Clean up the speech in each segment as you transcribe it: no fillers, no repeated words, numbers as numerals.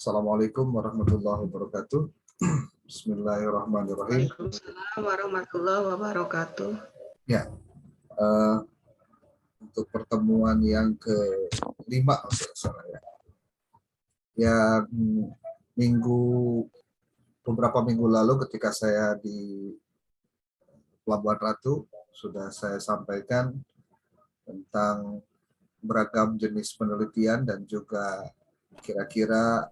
Assalamualaikum warahmatullahi wabarakatuh. Bismillahirrahmanirrahim. Waalaikumsalam warahmatullahi wabarakatuh. Ya, untuk pertemuan yang kelima, yang beberapa minggu lalu ketika saya di Pelabuhan Ratu sudah saya sampaikan tentang beragam jenis penelitian dan juga kira-kira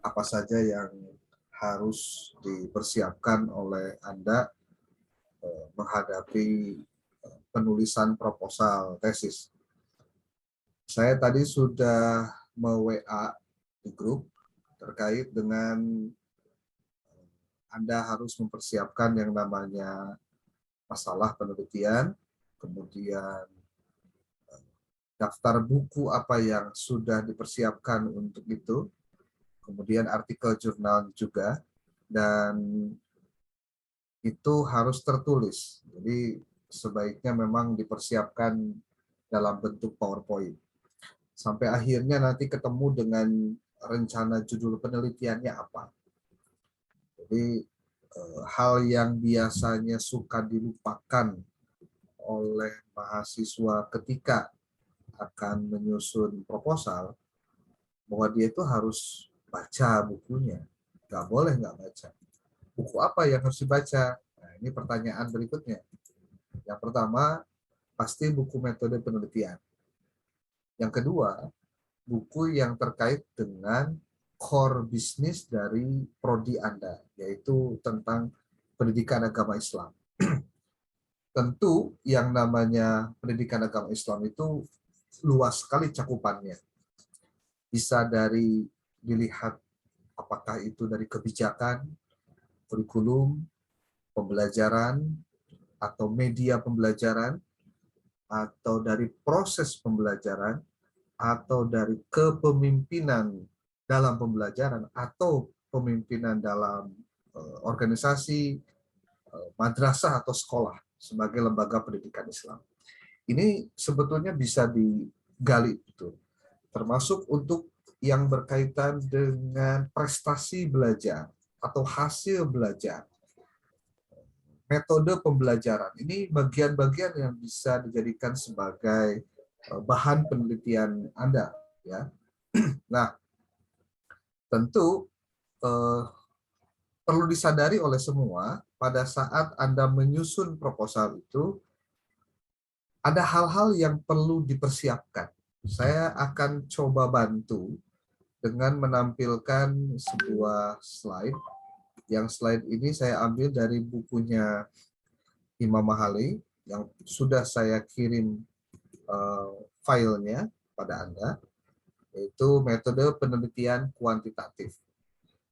apa saja yang harus dipersiapkan oleh Anda menghadapi penulisan proposal tesis. Saya tadi sudah me-WA di grup terkait dengan Anda harus mempersiapkan yang namanya masalah penelitian, kemudian daftar buku apa yang sudah dipersiapkan untuk itu, kemudian artikel jurnal juga, dan itu harus tertulis. Jadi sebaiknya memang dipersiapkan dalam bentuk PowerPoint. Sampai akhirnya nanti ketemu dengan rencana judul penelitiannya apa. Jadi hal yang biasanya suka dilupakan oleh mahasiswa ketika akan menyusun proposal, bahwa dia itu harus baca bukunya. Nggak boleh nggak baca. Buku apa yang harus dibaca? Nah, ini pertanyaan berikutnya. Yang pertama, pasti buku metode penelitian. Yang kedua, buku yang terkait dengan core bisnis dari prodi Anda, yaitu tentang pendidikan agama Islam. Tentu yang namanya pendidikan agama Islam itu luas sekali cakupannya. Bisa dari dilihat apakah itu dari kebijakan, kurikulum, pembelajaran, atau media pembelajaran, atau dari proses pembelajaran, atau dari kepemimpinan dalam pembelajaran, atau pemimpinan dalam organisasi, madrasah atau sekolah sebagai lembaga pendidikan Islam. Ini sebetulnya bisa digali betul, termasuk untuk yang berkaitan dengan prestasi belajar atau hasil belajar, metode pembelajaran. Ini bagian-bagian yang bisa dijadikan sebagai bahan penelitian Anda, ya. Nah, tentu perlu disadari oleh semua pada saat Anda menyusun proposal itu ada hal-hal yang perlu dipersiapkan. Saya akan coba bantu dengan menampilkan sebuah slide. Yang slide ini saya ambil dari bukunya Imam Mahali yang sudah saya kirim filenya pada Anda, yaitu metode penelitian kuantitatif.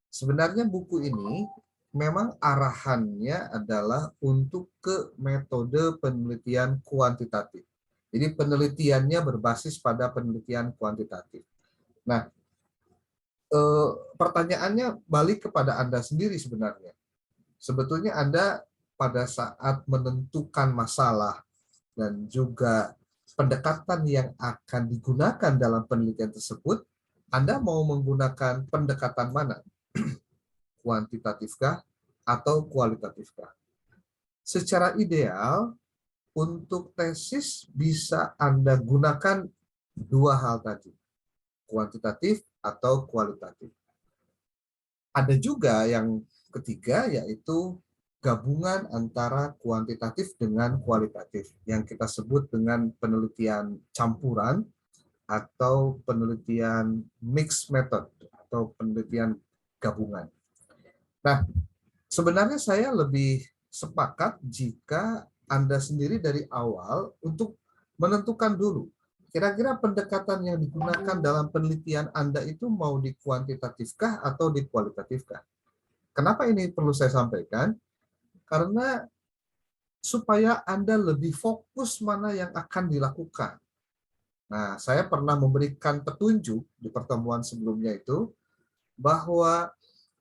Sebenarnya buku ini memang arahannya adalah untuk ke metode penelitian kuantitatif. Jadi penelitiannya berbasis pada penelitian kuantitatif. Nah, pertanyaannya balik kepada Anda sendiri sebenarnya. Sebetulnya Anda pada saat menentukan masalah dan juga pendekatan yang akan digunakan dalam penelitian tersebut, Anda mau menggunakan pendekatan mana? Kuantitatifkah atau kualitatifkah? Secara ideal, untuk tesis bisa Anda gunakan dua hal tadi, kuantitatif atau kualitatif. Ada juga yang ketiga, yaitu gabungan antara kuantitatif dengan kualitatif, yang kita sebut dengan penelitian campuran atau penelitian mixed method atau penelitian gabungan. Nah, sebenarnya saya lebih sepakat jika Anda sendiri dari awal untuk menentukan dulu kira-kira pendekatan yang digunakan dalam penelitian Anda itu mau dikuantitatifkah atau dikualitatifkah. Kenapa ini perlu saya sampaikan? Karena supaya Anda lebih fokus mana yang akan dilakukan. Nah, saya pernah memberikan petunjuk di pertemuan sebelumnya itu, bahwa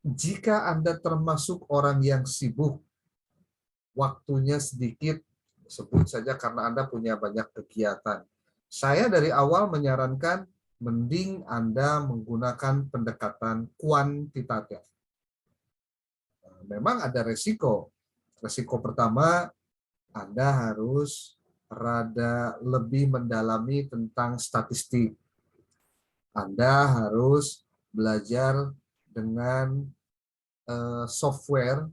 jika Anda termasuk orang yang sibuk, waktunya sedikit, sebut saja karena Anda punya banyak kegiatan. Saya dari awal menyarankan mending Anda menggunakan pendekatan kuantitatif. Memang ada resiko. Resiko pertama, Anda harus rada lebih mendalami tentang statistik. Anda harus belajar dengan software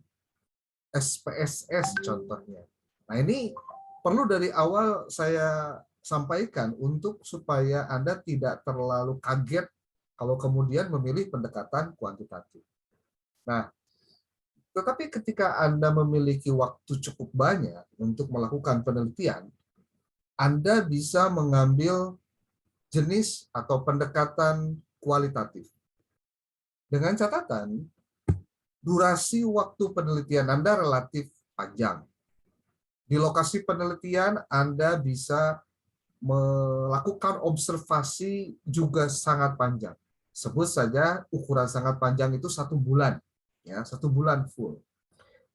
SPSS contohnya. Nah, ini perlu dari awal saya sampaikan untuk supaya Anda tidak terlalu kaget kalau kemudian memilih pendekatan kuantitatif. Nah, tetapi ketika Anda memiliki waktu cukup banyak untuk melakukan penelitian, Anda bisa mengambil jenis atau pendekatan kualitatif. Dengan catatan, durasi waktu penelitian Anda relatif panjang. Di lokasi penelitian, Anda bisa melakukan observasi juga sangat panjang. Sebut saja ukuran sangat panjang itu 1 bulan, ya 1 bulan full.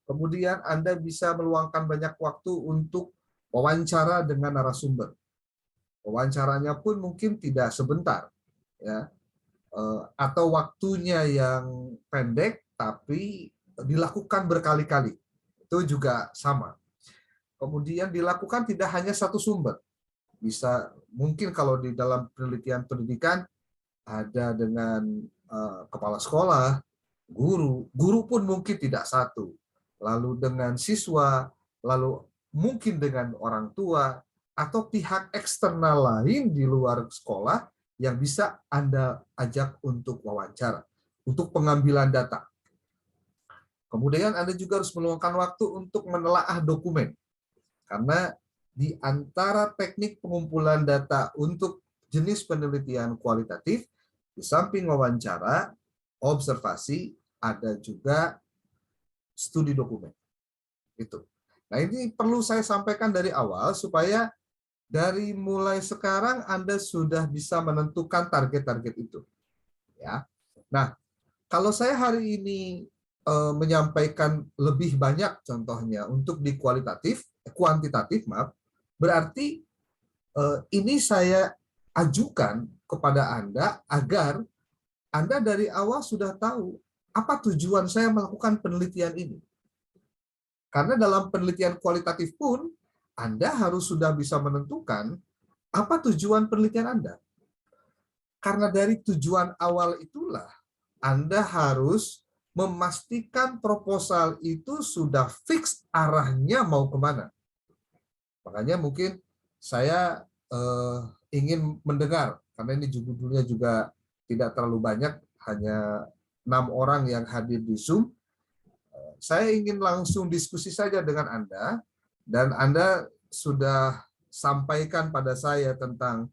Kemudian Anda bisa meluangkan banyak waktu untuk wawancara dengan narasumber. Wawancaranya pun mungkin tidak sebentar, ya, atau waktunya yang pendek, tapi dilakukan berkali-kali. Itu juga sama. Kemudian dilakukan tidak hanya satu sumber. Bisa mungkin kalau di dalam penelitian pendidikan ada dengan kepala sekolah, guru pun mungkin tidak satu. Lalu dengan siswa, lalu mungkin dengan orang tua, atau pihak eksternal lain di luar sekolah yang bisa Anda ajak untuk wawancara, untuk pengambilan data. Kemudian Anda juga harus meluangkan waktu untuk menelaah dokumen. Karena di antara teknik pengumpulan data untuk jenis penelitian kualitatif, di samping wawancara, observasi, ada juga studi dokumen. Itu. Nah, ini perlu saya sampaikan dari awal supaya dari mulai sekarang Anda sudah bisa menentukan target-target itu. Ya. Nah, kalau saya hari ini menyampaikan lebih banyak contohnya untuk di kuantitatif, maaf, berarti ini saya ajukan kepada Anda agar Anda dari awal sudah tahu apa tujuan saya melakukan penelitian ini. Karena dalam penelitian kualitatif pun, Anda harus sudah bisa menentukan apa tujuan penelitian Anda. Karena dari tujuan awal itulah, Anda harus memastikan proposal itu sudah fix arahnya mau kemana. Makanya mungkin saya ingin mendengar, karena ini judulnya juga tidak terlalu banyak, hanya 6 orang yang hadir di Zoom. Saya ingin langsung diskusi saja dengan Anda, dan Anda sudah sampaikan pada saya tentang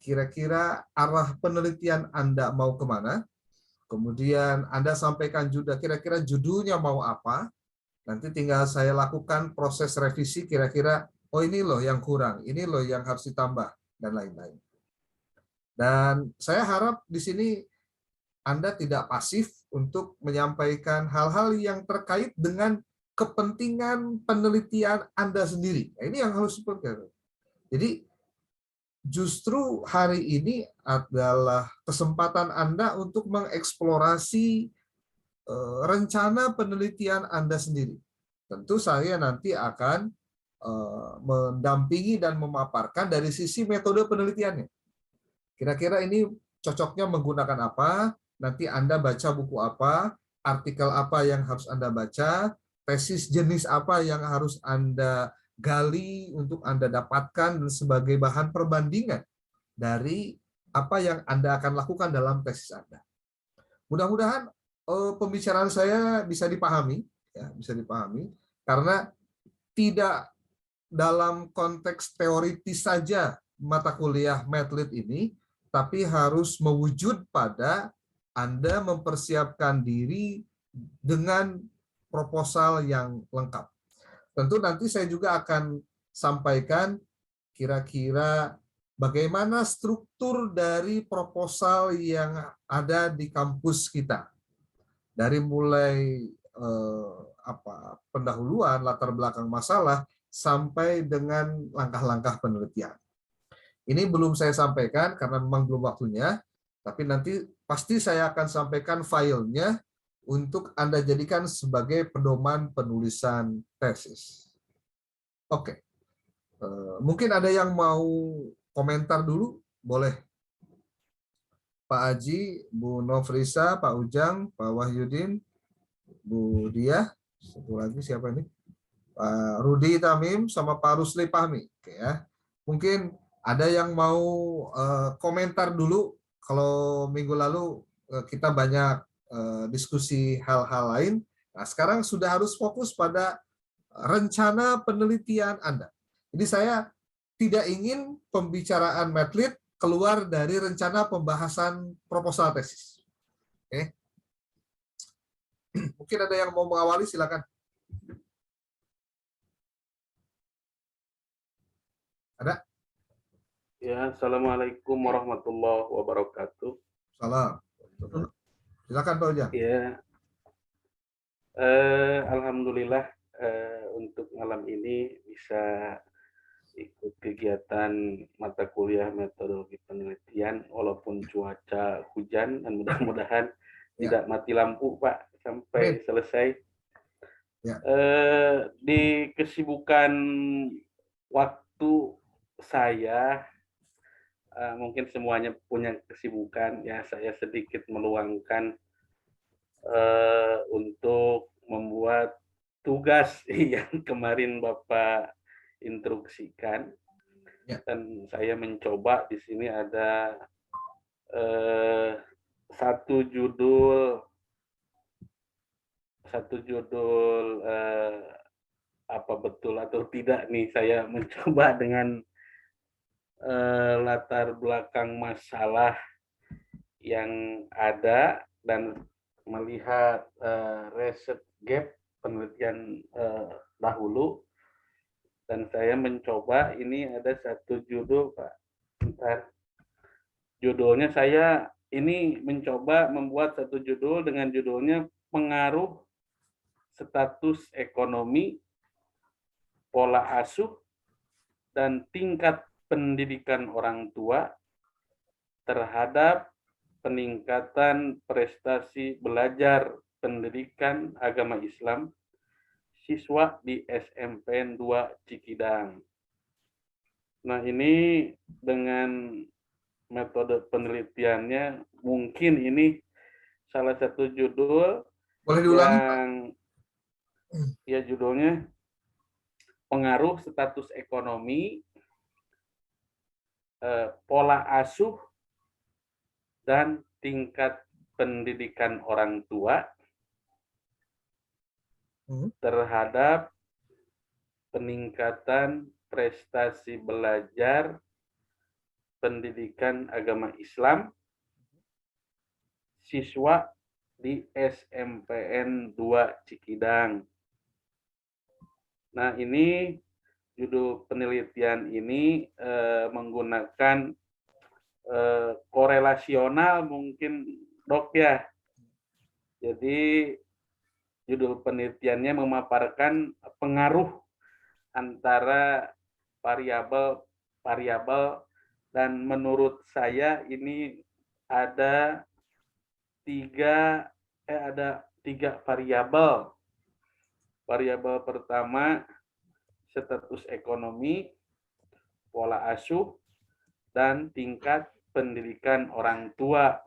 kira-kira arah penelitian Anda mau kemana, kemudian Anda sampaikan juga kira-kira judulnya mau apa, nanti tinggal saya lakukan proses revisi kira-kira, oh ini loh yang kurang, ini loh yang harus ditambah, dan lain-lain. Dan saya harap di sini Anda tidak pasif untuk menyampaikan hal-hal yang terkait dengan kepentingan penelitian Anda sendiri. Nah, ini yang harus seperti itu. Jadi justru hari ini adalah kesempatan Anda untuk mengeksplorasi rencana penelitian Anda sendiri. Tentu saya nanti akan mendampingi dan memaparkan dari sisi metode penelitiannya. Kira-kira ini cocoknya menggunakan apa, nanti Anda baca buku apa, artikel apa yang harus Anda baca, tesis jenis apa yang harus Anda gali untuk Anda dapatkan sebagai bahan perbandingan dari apa yang Anda akan lakukan dalam tesis Anda. Mudah-mudahan pembicaraan saya bisa dipahami, ya, bisa dipahami, karena tidak dalam konteks teoritis saja mata kuliah Medlit ini, tapi harus mewujud pada Anda mempersiapkan diri dengan proposal yang lengkap. Tentu nanti saya juga akan sampaikan kira-kira bagaimana struktur dari proposal yang ada di kampus kita. Dari mulai pendahuluan, latar belakang masalah, sampai dengan langkah-langkah penelitian. Ini belum saya sampaikan karena memang belum waktunya, tapi nanti pasti saya akan sampaikan filenya untuk Anda jadikan sebagai pedoman penulisan tesis. Oke. Mungkin ada yang mau komentar dulu? Boleh. Pak Aji, Bu Nofrisa, Pak Ujang, Pak Wahyudin, Bu Diah, satu lagi siapa ini? Pak Rudi Tamim sama Pak Rusli Fahmi. Oke ya. Mungkin ada yang mau komentar dulu. Kalau minggu lalu kita banyak diskusi hal-hal lain. Nah, sekarang sudah harus fokus pada rencana penelitian Anda. Jadi saya tidak ingin pembicaraan Medlit keluar dari rencana pembahasan proposal tesis. Oke. Mungkin ada yang mau mengawali, silakan. Ada? Ya, Assalamualaikum warahmatullahi wabarakatuh. Salam. Silakan Pak Ujang. Ya, alhamdulillah untuk malam ini bisa ikut kegiatan mata kuliah metodologi penelitian walaupun cuaca hujan, dan mudah-mudahan tidak mati lampu Pak sampai selesai. Di kesibukan waktu saya, mungkin semuanya punya kesibukan, ya saya sedikit meluangkan untuk membuat tugas yang kemarin Bapak instruksikan, dan saya mencoba. Di sini ada satu judul apa betul atau tidak nih, saya mencoba dengan latar belakang masalah yang ada dan melihat research gap penelitian dahulu, dan saya mencoba, ini ada satu judul Pak. Bentar. Judulnya saya ini mencoba membuat satu judul dengan judulnya pengaruh status ekonomi, pola asuh, dan tingkat pendidikan orang tua terhadap peningkatan prestasi belajar pendidikan agama Islam siswa di SMPN 2 Cikidang. Nah, ini dengan metode penelitiannya mungkin ini salah satu judul. Boleh diulangi, yang ya judulnya pengaruh status ekonomi, pola asuh, dan tingkat pendidikan orang tua terhadap peningkatan prestasi belajar pendidikan agama Islam siswa di SMPN 2 Cikidang. Nah, ini judul penelitian ini menggunakan korelasional mungkin Dok ya. Jadi judul penelitiannya memaparkan pengaruh antara variabel, dan menurut saya ini ada tiga variabel. Variabel pertama status ekonomi, pola asuh, dan tingkat pendidikan orang tua.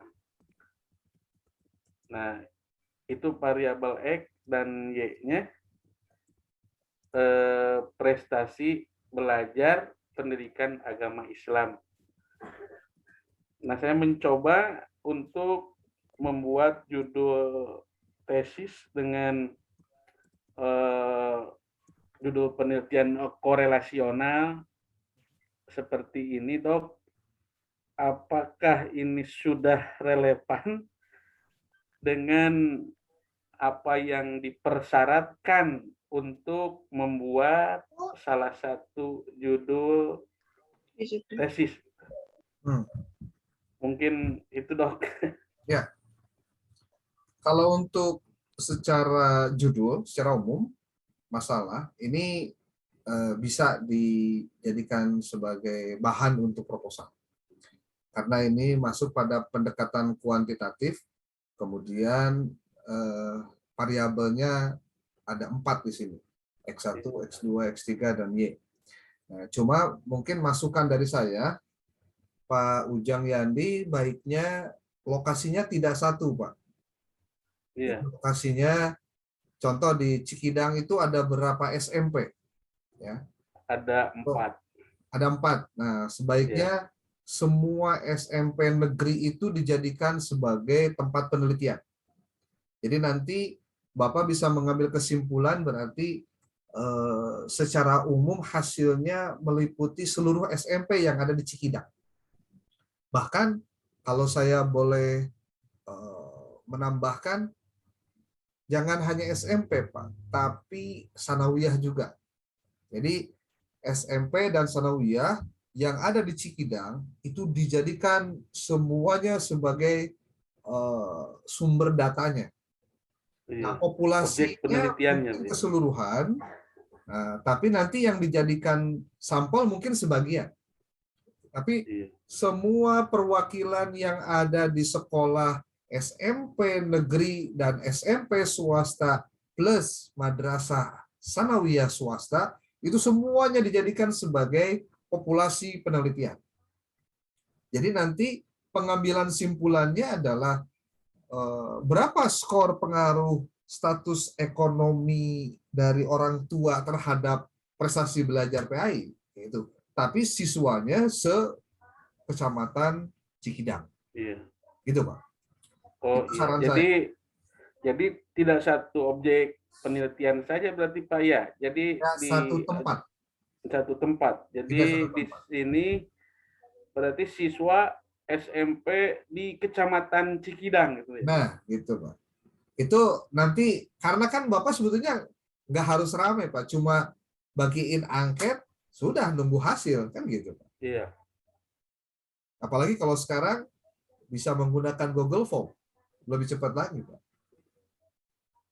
Nah, itu variabel X, dan Y-nya prestasi belajar pendidikan agama Islam. Nah, saya mencoba untuk membuat judul tesis dengan judul penelitian korelasional seperti ini, Dok. Apakah ini sudah relevan dengan apa yang dipersyaratkan untuk membuat salah satu judul tesis? Mungkin itu, Dok. Ya. Kalau untuk secara judul, secara umum, masalah ini bisa dijadikan sebagai bahan untuk proposal. Karena ini masuk pada pendekatan kuantitatif, kemudian variabelnya ada 4 di sini, X1, X2, X3, dan Y. Nah, cuma mungkin masukan dari saya, Pak Ujang Yandi, baiknya lokasinya tidak satu, Pak. Iya, Lokasinya, contoh di Cikidang itu ada berapa SMP? Ya, ada 4. ada 4. Nah, sebaiknya semua SMP negeri itu dijadikan sebagai tempat penelitian. Jadi nanti Bapak bisa mengambil kesimpulan berarti secara umum hasilnya meliputi seluruh SMP yang ada di Cikidang. Bahkan kalau saya boleh menambahkan, jangan hanya SMP, Pak, tapi sanawiyah juga. Jadi SMP dan sanawiyah yang ada di Cikidang itu dijadikan semuanya sebagai sumber datanya. Nah, Iya. Objek populasinya penelitiannya. mungkin keseluruhan, nah, tapi nanti yang dijadikan sampel mungkin sebagian. Tapi Iya. semua perwakilan yang ada di sekolah SMP negeri dan SMP swasta plus madrasah sanawiyah swasta itu semuanya dijadikan sebagai populasi penelitian. Jadi nanti pengambilan simpulannya adalah berapa skor pengaruh status ekonomi dari orang tua terhadap prestasi belajar PAI itu. Tapi siswanya se-kecamatan Cikidang. Iya. Gitu, Pak. Oh Itu iya. saran saya. Jadi tidak satu objek penelitian saja berarti Pak ya. Jadi Ya, di satu tempat. satu tempat. Tidak Jadi satu di tempat. sini berarti siswa SMP di Kecamatan Cikidang gitu ya. Nah, gitu, Pak. Itu nanti, karena kan Bapak sebetulnya nggak harus ramai, Pak. Cuma bagiin angket, sudah nunggu hasil. Kan gitu, Pak. Iya. Apalagi kalau sekarang bisa menggunakan Google Form. Lebih cepat lagi, Pak.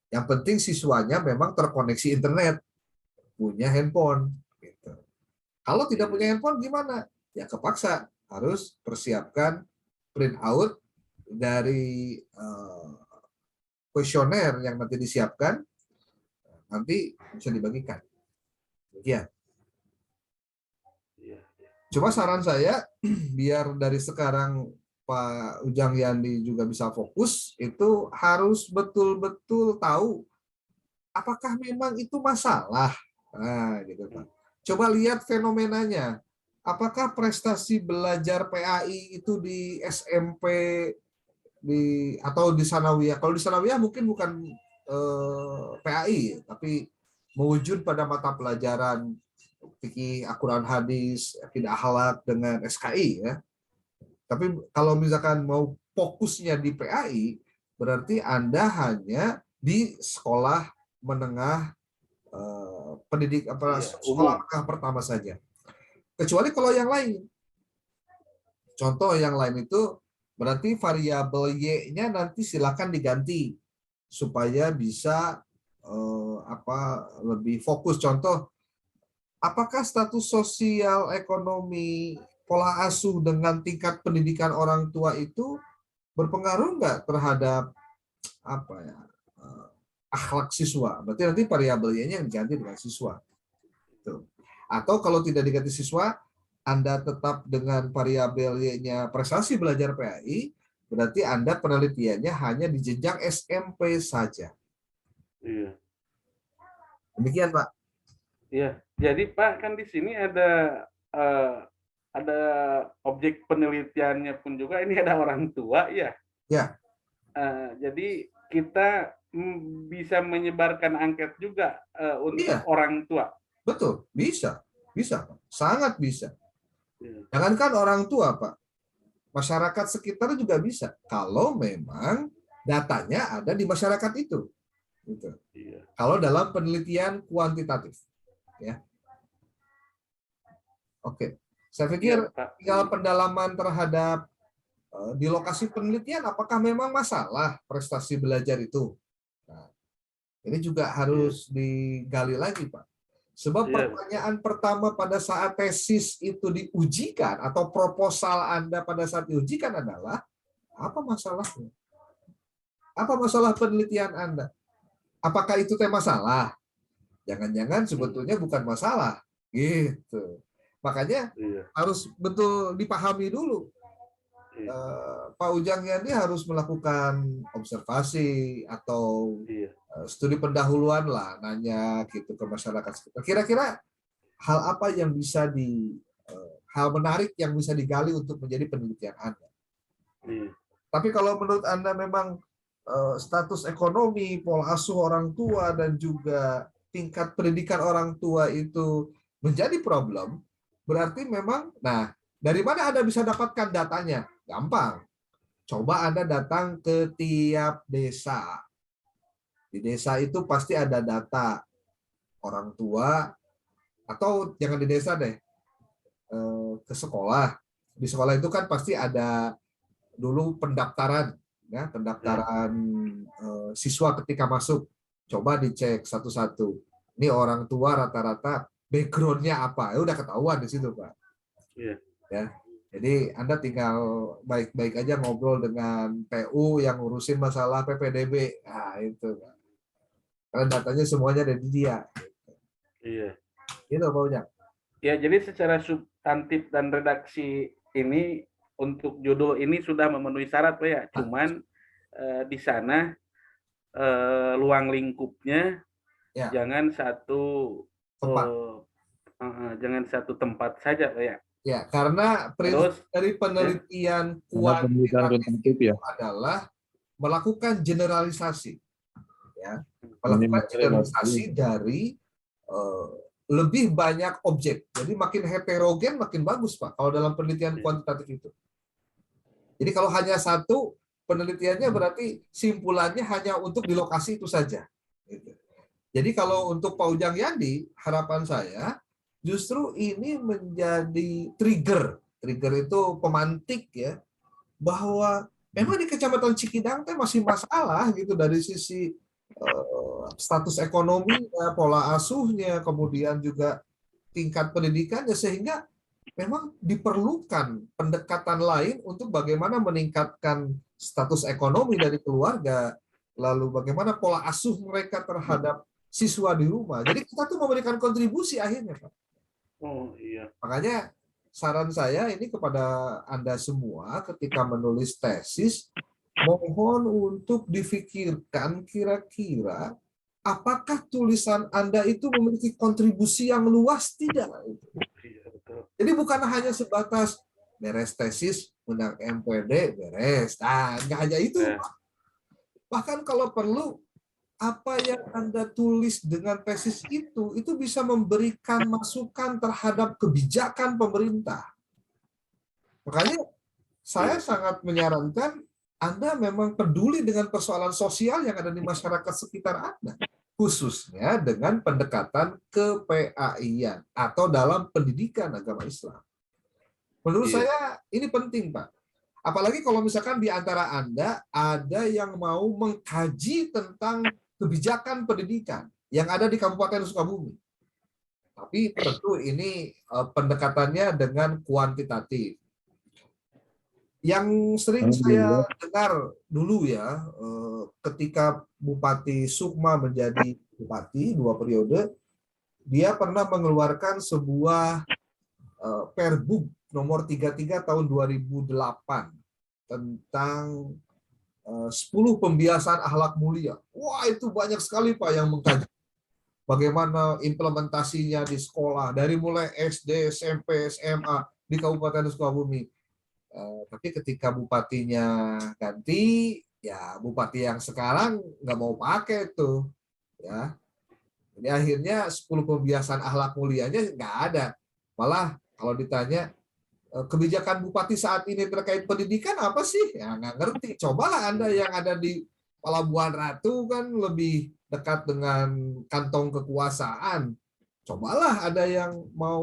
Yang penting siswanya memang terkoneksi internet, punya handphone. Gitu. Kalau tidak punya handphone gimana? Ya kepaksa harus persiapkan print out dari kuesioner yang nanti disiapkan, nanti bisa dibagikan. Ya. Cuma saran saya, biar dari sekarang Pak Ujang Yandi juga bisa fokus, itu harus betul-betul tahu apakah memang itu masalah. Nah, gitu Pak. Coba lihat fenomenanya. Apakah prestasi belajar PAI itu di SMP atau di sanawiyah? Kalau di sanawiyah mungkin bukan PAI, tapi mewujud pada mata pelajaran fikih, Al-Quran, hadis, akidah akhlak dengan SKI ya. Tapi kalau misalkan mau fokusnya di PAI, berarti Anda hanya di sekolah menengah sekolah menengah pertama saja. Kecuali kalau yang lain. Contoh yang lain itu berarti variabel Y-nya nanti silakan diganti supaya bisa lebih fokus. Contoh, apakah status sosial ekonomi pola asuh dengan tingkat pendidikan orang tua itu berpengaruh nggak terhadap akhlak siswa? Berarti nanti variabel Y-nya yang diganti dengan siswa. Atau kalau tidak diganti siswa, Anda tetap dengan variabel Y-nya prestasi belajar PAI, berarti Anda penelitiannya hanya di jenjang SMP saja. Iya. Demikian, Pak. Iya. Jadi Pak, kan di sini ada objek penelitiannya pun juga, ini ada orang tua ya. Ya. Jadi kita bisa menyebarkan angket juga untuk orang tua. Betul, bisa, Pak. Sangat bisa. Jangankan orang tua, Pak, masyarakat sekitar juga bisa. Kalau memang datanya ada di masyarakat itu. Gitu. Iya. Kalau dalam penelitian kuantitatif, ya. Oke, saya pikir tinggal pendalaman terhadap di lokasi penelitian, apakah memang masalah prestasi belajar itu. Nah, ini juga harus digali lagi, Pak. Sebab Iya, pertanyaan pertama pada saat tesis itu diujikan atau proposal Anda pada saat diujikan adalah apa masalahnya? Apa masalah penelitian Anda? Apakah itu teh masalah? Jangan-jangan sebetulnya bukan masalah. Gitu. Makanya iya, harus betul dipahami dulu. iya, Pak Ujang ini harus melakukan observasi atau iya, studi pendahuluan lah, nanya gitu ke masyarakat sekitar. Kira-kira hal apa yang bisa hal menarik yang bisa digali untuk menjadi penelitian Anda. iya, Tapi kalau menurut Anda memang status ekonomi, pola asuh orang tua, dan juga tingkat pendidikan orang tua itu menjadi problem, berarti memang, nah, dari mana Anda bisa dapatkan datanya? Gampang. Coba Anda datang ke tiap desa. Di desa itu pasti ada data orang tua, atau jangan di desa deh, ke sekolah. Di sekolah itu kan pasti ada dulu pendaftaran, ya, pendaftaran siswa ketika masuk. Coba dicek satu-satu. Ini orang tua rata-rata background-nya apa? Ya udah ketahuan di situ, Pak. iya, Ya. Jadi Anda tinggal baik-baik aja ngobrol dengan PU yang ngurusin masalah PPDB. Nah, itu, Pak. Karena datanya semuanya ada di dia. iya. Gitu, Pak Ujang. Ya, jadi secara substantif dan redaksi ini untuk judul ini sudah memenuhi syarat, Pak ya. Cuman di sana luang lingkupnya Ya, jangan satu tempat. jangan satu tempat saja, Pak ya. Ya, karena prinsip Terus, dari ya, penelitian Karena penelitian kuantitatif kuantitatif itu ya, adalah melakukan generalisasi, ya, ini melakukan material. generalisasi dari eh, lebih banyak objek. Jadi makin heterogen makin bagus, Pak, kalau dalam penelitian kuantitatif itu. Jadi kalau hanya satu penelitiannya berarti simpulannya hanya untuk di lokasi itu saja. Gitu. Jadi kalau untuk Pak Ujang Yandi, harapan saya justru ini menjadi trigger. Trigger itu pemantik ya, bahwa memang di Kecamatan Cikidang teh masih masalah gitu dari sisi status ekonominya, pola asuhnya, kemudian juga tingkat pendidikannya, sehingga memang diperlukan pendekatan lain untuk bagaimana meningkatkan status ekonomi dari keluarga, lalu bagaimana pola asuh mereka terhadap siswa di rumah. Jadi kita tuh memberikan kontribusi akhirnya, Pak. oh iya, Makanya saran saya ini kepada Anda semua ketika menulis tesis, mohon untuk difikirkan kira-kira apakah tulisan Anda itu memiliki kontribusi yang luas tidak. iya betul. Jadi bukan hanya sebatas beres tesis, undang MPD, beres. Nah, nggak hanya itu. Eh, Bahkan kalau perlu, apa yang Anda tulis dengan tesis itu bisa memberikan masukan terhadap kebijakan pemerintah. Makanya saya sangat menyarankan Anda memang peduli dengan persoalan sosial yang ada di masyarakat sekitar Anda, khususnya dengan pendekatan ke-PAI-an atau dalam pendidikan agama Islam. Menurut Iya. saya ini penting, Pak. Apalagi kalau misalkan di antara Anda ada yang mau mengkaji tentang kebijakan pendidikan yang ada di Kabupaten Sukabumi. Tapi tentu ini pendekatannya dengan kuantitatif. Yang sering saya dengar dulu ya, ketika Bupati Sukma menjadi bupati 2 periode, dia pernah mengeluarkan sebuah Perbuk nomor 33 tahun 2008 tentang 10 pembiasaan akhlak mulia. Wah, itu banyak sekali Pak yang mengkaji bagaimana implementasinya di sekolah dari mulai SD, SMP, SMA di Kabupaten Sukabumi. Tapi ketika bupatinya ganti, ya bupati yang sekarang nggak mau pakai tuh, ya. Jadi akhirnya 10 pembiasaan akhlak mulianya nggak ada. Malah kalau ditanya kebijakan bupati saat ini terkait pendidikan apa sih? Ya nggak ngerti. Cobalah Anda yang ada di Pelabuhan Ratu kan lebih dekat dengan kantong kekuasaan. Cobalah ada yang mau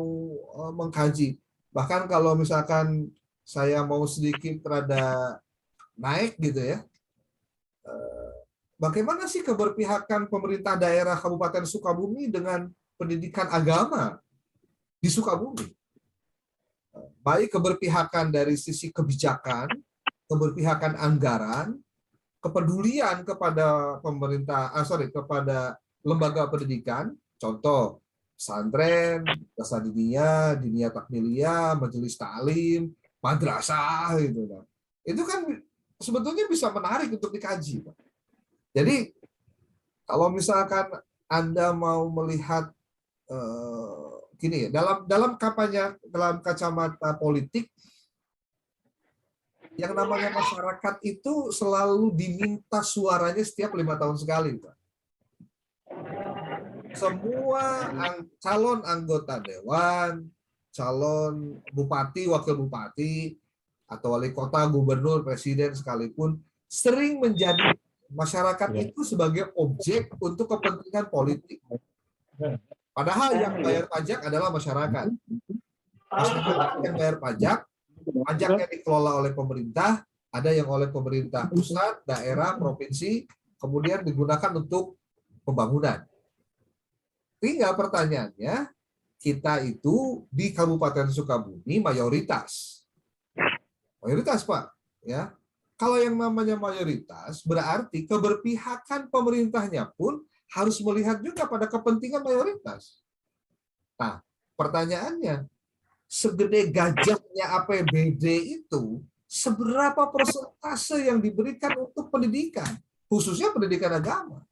mengkaji. Bahkan kalau misalkan saya mau sedikit rada naik gitu ya, bagaimana sih keberpihakan pemerintah daerah Kabupaten Sukabumi dengan pendidikan agama di Sukabumi. Baik keberpihakan dari sisi kebijakan, keberpihakan anggaran, kepedulian kepada pemerintah, kepada lembaga pendidikan, contoh pesantren, dasar diniyah, diniyah takmiliyah, majelis taklim, madrasah gitu. Itu kan sebetulnya bisa menarik untuk dikaji, Pak. Jadi kalau misalkan Anda mau melihat gini, dalam kampanye, dalam kacamata politik, yang namanya masyarakat itu selalu diminta suaranya setiap 5 tahun sekali, Pak. Semua calon anggota dewan, calon bupati, wakil bupati, atau wali kota, gubernur, presiden sekalipun, sering menjadi masyarakat itu sebagai objek untuk kepentingan politik. Padahal yang bayar pajak adalah masyarakat. Masyarakat yang bayar pajak, pajaknya dikelola oleh pemerintah, ada yang oleh pemerintah pusat, daerah, provinsi, kemudian digunakan untuk pembangunan. Tinggal pertanyaannya, kita itu di Kabupaten Sukabumi mayoritas. Mayoritas, Pak. Ya. Kalau yang namanya mayoritas, berarti keberpihakan pemerintahnya pun harus melihat juga pada kepentingan mayoritas. Nah, pertanyaannya, segede gajahnya APBD itu, seberapa persentase yang diberikan untuk pendidikan, khususnya pendidikan agama?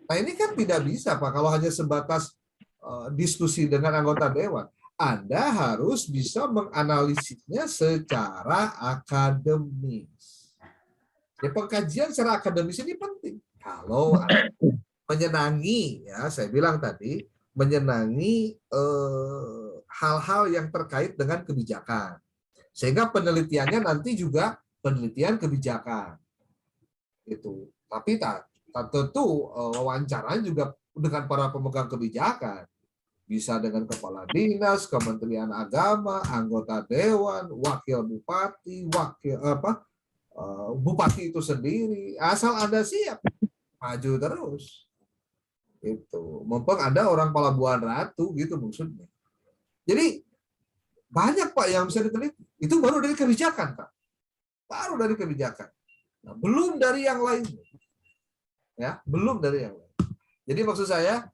Nah, ini kan tidak bisa, Pak, kalau hanya sebatas diskusi dengan anggota dewan. Anda harus bisa menganalisisnya secara akademis. Ya, pengkajian secara akademis ini penting. Kalau menyenangi, ya saya bilang tadi, menyenangi hal-hal yang terkait dengan kebijakan. Sehingga penelitiannya nanti juga penelitian kebijakan. Itu. Tapi tentu wawancaranya juga dengan para pemegang kebijakan. Bisa dengan kepala dinas, kementerian agama, anggota dewan, wakil bupati, bupati itu sendiri. Asal Anda siap, maju terus. Itu. Mumpung Anda orang Pelabuhan Ratu, gitu maksudnya. Jadi banyak, Pak, yang bisa diteliti. Itu baru dari kebijakan, Pak. Baru dari kebijakan. Nah, belum dari yang lain. Ya, belum dari yang lain. Jadi maksud saya,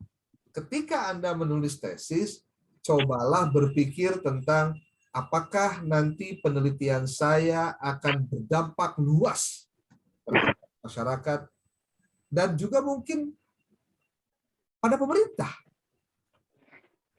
ketika Anda menulis tesis, cobalah berpikir tentang apakah nanti penelitian saya akan berdampak luas terhadap masyarakat dan juga mungkin pada pemerintah.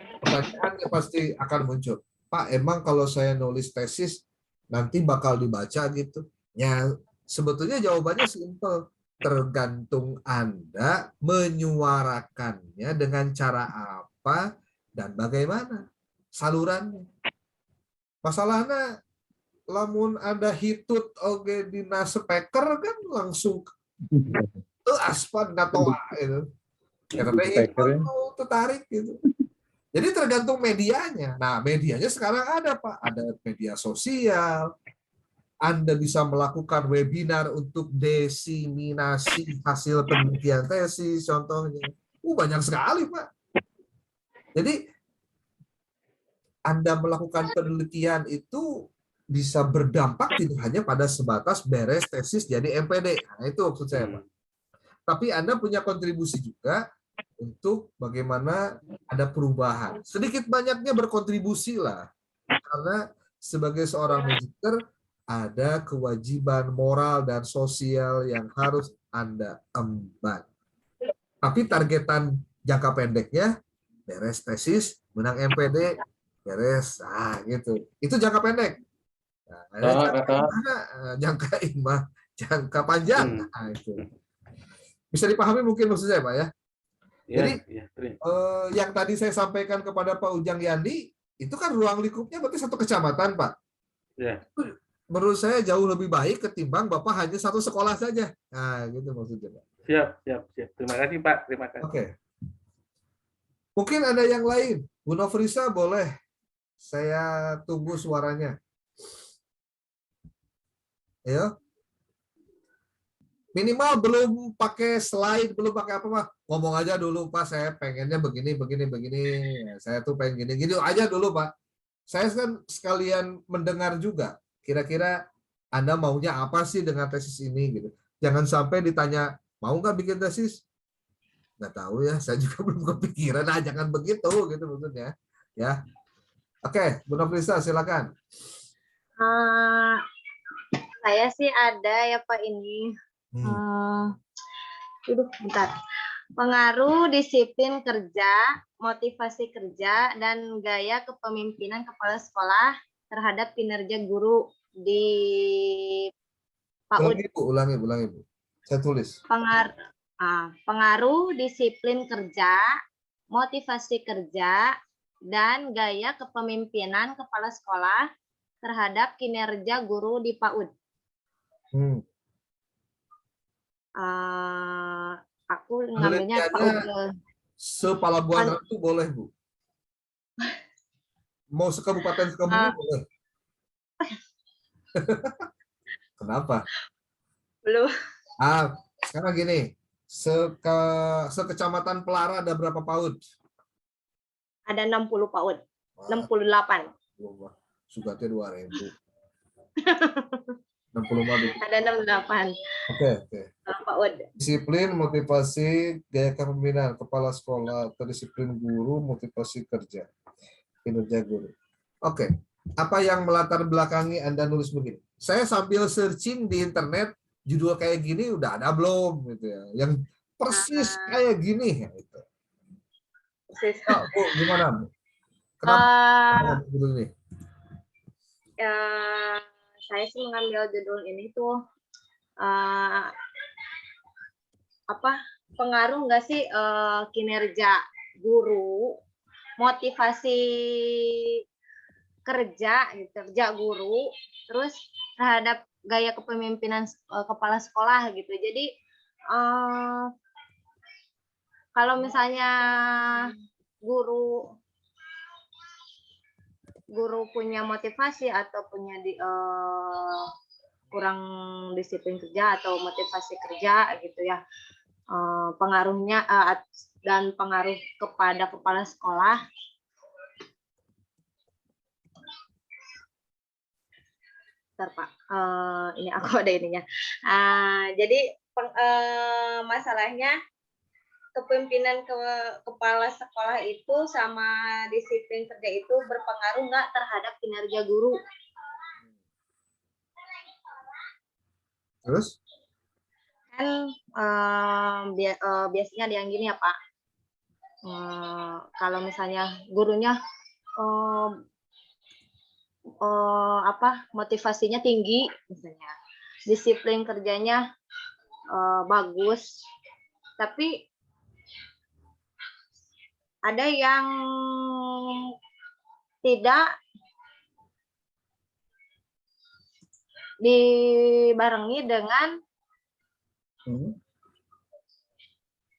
Pertanyaannya pasti akan muncul, Pak, emang kalau saya nulis tesis nanti bakal dibaca gitu? Ya, sebetulnya jawabannya simpel. Tergantung Anda menyuarakannya dengan cara apa dan bagaimana salurannya. Masalahnya, lamun Anda hitut oge dina speaker kan langsung aspan ngatoa itu. Karena hitut tertarik gitu. Jadi tergantung medianya. Nah, medianya sekarang ada, Pak. Ada media sosial. Anda bisa melakukan webinar untuk diseminasi hasil penelitian tesis, contohnya. Banyak sekali, Pak. Jadi, Anda melakukan penelitian itu bisa berdampak tidak hanya pada sebatas beres tesis jadi MPD. Nah, itu maksud saya, Pak. Tapi Anda punya kontribusi juga untuk bagaimana ada perubahan. Sedikit banyaknya berkontribusi lah. Karena sebagai seorang magister, ada kewajiban moral dan sosial yang harus Anda emban. Tapi targetan jangka pendeknya, beres tesis, menang MPD, beres, gitu. Itu jangka pendek. Jangka panjang. Nah, itu. Bisa dipahami mungkin maksud saya, Pak, ya? Jadi, yang tadi saya sampaikan kepada Pak Ujang Yandi, itu kan ruang lingkupnya berarti satu kecamatan, Pak. Ya. Menurut saya jauh lebih baik ketimbang Bapak hanya satu sekolah saja. Nah, gitu maksudnya, Pak. Siap. Terima kasih, Pak. Terima kasih. Oke. Mungkin ada yang lain. Bu Nofrisa boleh. Saya tunggu suaranya. Ayo. Minimal belum pakai slide, belum pakai apa-apa. Ngomong aja dulu, Pak, saya pengennya begini, begini, begini. Saya tuh pengen gini, gini aja dulu, Pak. Saya kan sekalian mendengar juga. Kira-kira Anda maunya apa sih dengan tesis ini gitu. Jangan sampai ditanya, mau nggak bikin tesis? Nggak tahu ya, saya juga belum kepikiran. Nah, jangan begitu gitu maksudnya. Ya, oke, Bu Nofrisa, silakan. Eh, saya sih ada ya Pak ini. Bentar. Pengaruh disiplin kerja, motivasi kerja, dan gaya kepemimpinan kepala sekolah terhadap kinerja guru di PAUD. Ulangi, Bu. Saya tulis. Pengaruh disiplin kerja, motivasi kerja, dan gaya kepemimpinan kepala sekolah terhadap kinerja guru di PAUD. Aku ngambilnya PAUD. Sepalabuhan itu boleh, Bu. Mau sekabupaten Sukabumi boleh. Kenapa? Belum. Sekarang gini, sekecamatan Pelara ada berapa PAUD? Ada 60 PAUD. 68. Sugatnya 2.000. 60 madu. Ada 68. Oke. PAUD. Disiplin, motivasi, gaya kepemimpinan kepala sekolah, atau disiplin guru, motivasi kerja, kinerja guru. Oke. Apa yang melatar belakangi Anda nulis begini? Saya sambil searching di internet, judul kayak gini udah ada belum gitu ya. Yang persis kayak gini ya itu. Bu, gimana, Bu? Kenapa judul ini? Saya sih mengambil judul ini tuh pengaruh nggak sih kinerja guru, motivasi kerja guru, terus terhadap gaya kepemimpinan kepala sekolah gitu. Jadi kalau misalnya guru punya motivasi atau punya kurang disiplin kerja atau motivasi kerja gitu ya, pengaruhnya dan pengaruh kepada kepala sekolah. Bentar, Pak, ini aku ada ininya. Jadi masalahnya kepemimpinan kepala sekolah itu sama disiplin kerja itu berpengaruh nggak terhadap kinerja guru? Terus? Kan biasanya ada yang gini ya Pak. Kalau misalnya gurunya motivasinya tinggi, misalnya disiplin kerjanya bagus, tapi ada yang tidak dibarengi dengan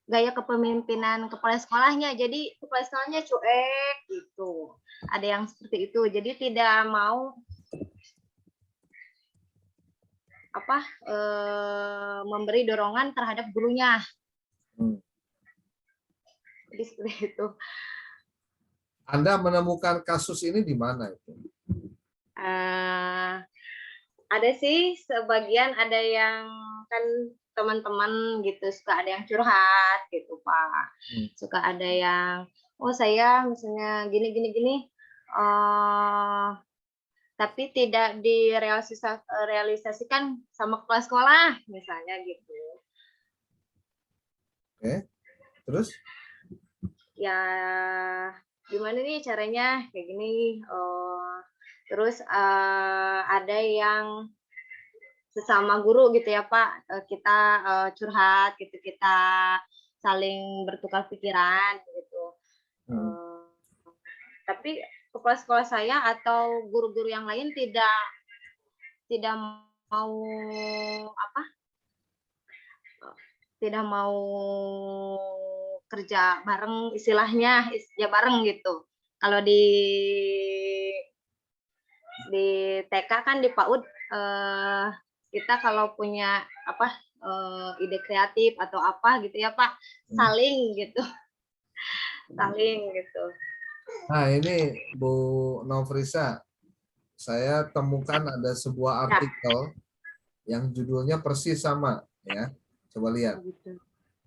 gaya kepemimpinan kepala sekolahnya. Jadi kepala sekolahnya cuek gitu. Ada yang seperti itu. Jadi tidak mau memberi dorongan terhadap gurunya. Jadi seperti itu. Anda menemukan kasus ini di mana itu? Ada sih sebagian, ada yang kan teman-teman gitu suka ada yang curhat gitu Pak. Suka ada yang saya misalnya gini tapi tidak direalisasikan sama kepala sekolah misalnya gitu. Oke. Terus? Ya gimana nih caranya kayak gini. Terus ada yang sesama guru gitu ya Pak, kita curhat gitu, kita saling bertukar pikiran gitu. Tapi kepala sekolah saya atau guru-guru yang lain tidak mau kerja bareng, istilahnya ya bareng gitu. Kalau di TK kan di PAUD kita kalau punya ide kreatif atau apa gitu ya Pak, saling gitu. Saling gitu. Nah, ini Bu Nofrisa, saya temukan ada sebuah artikel yang judulnya persis sama, ya. Coba lihat.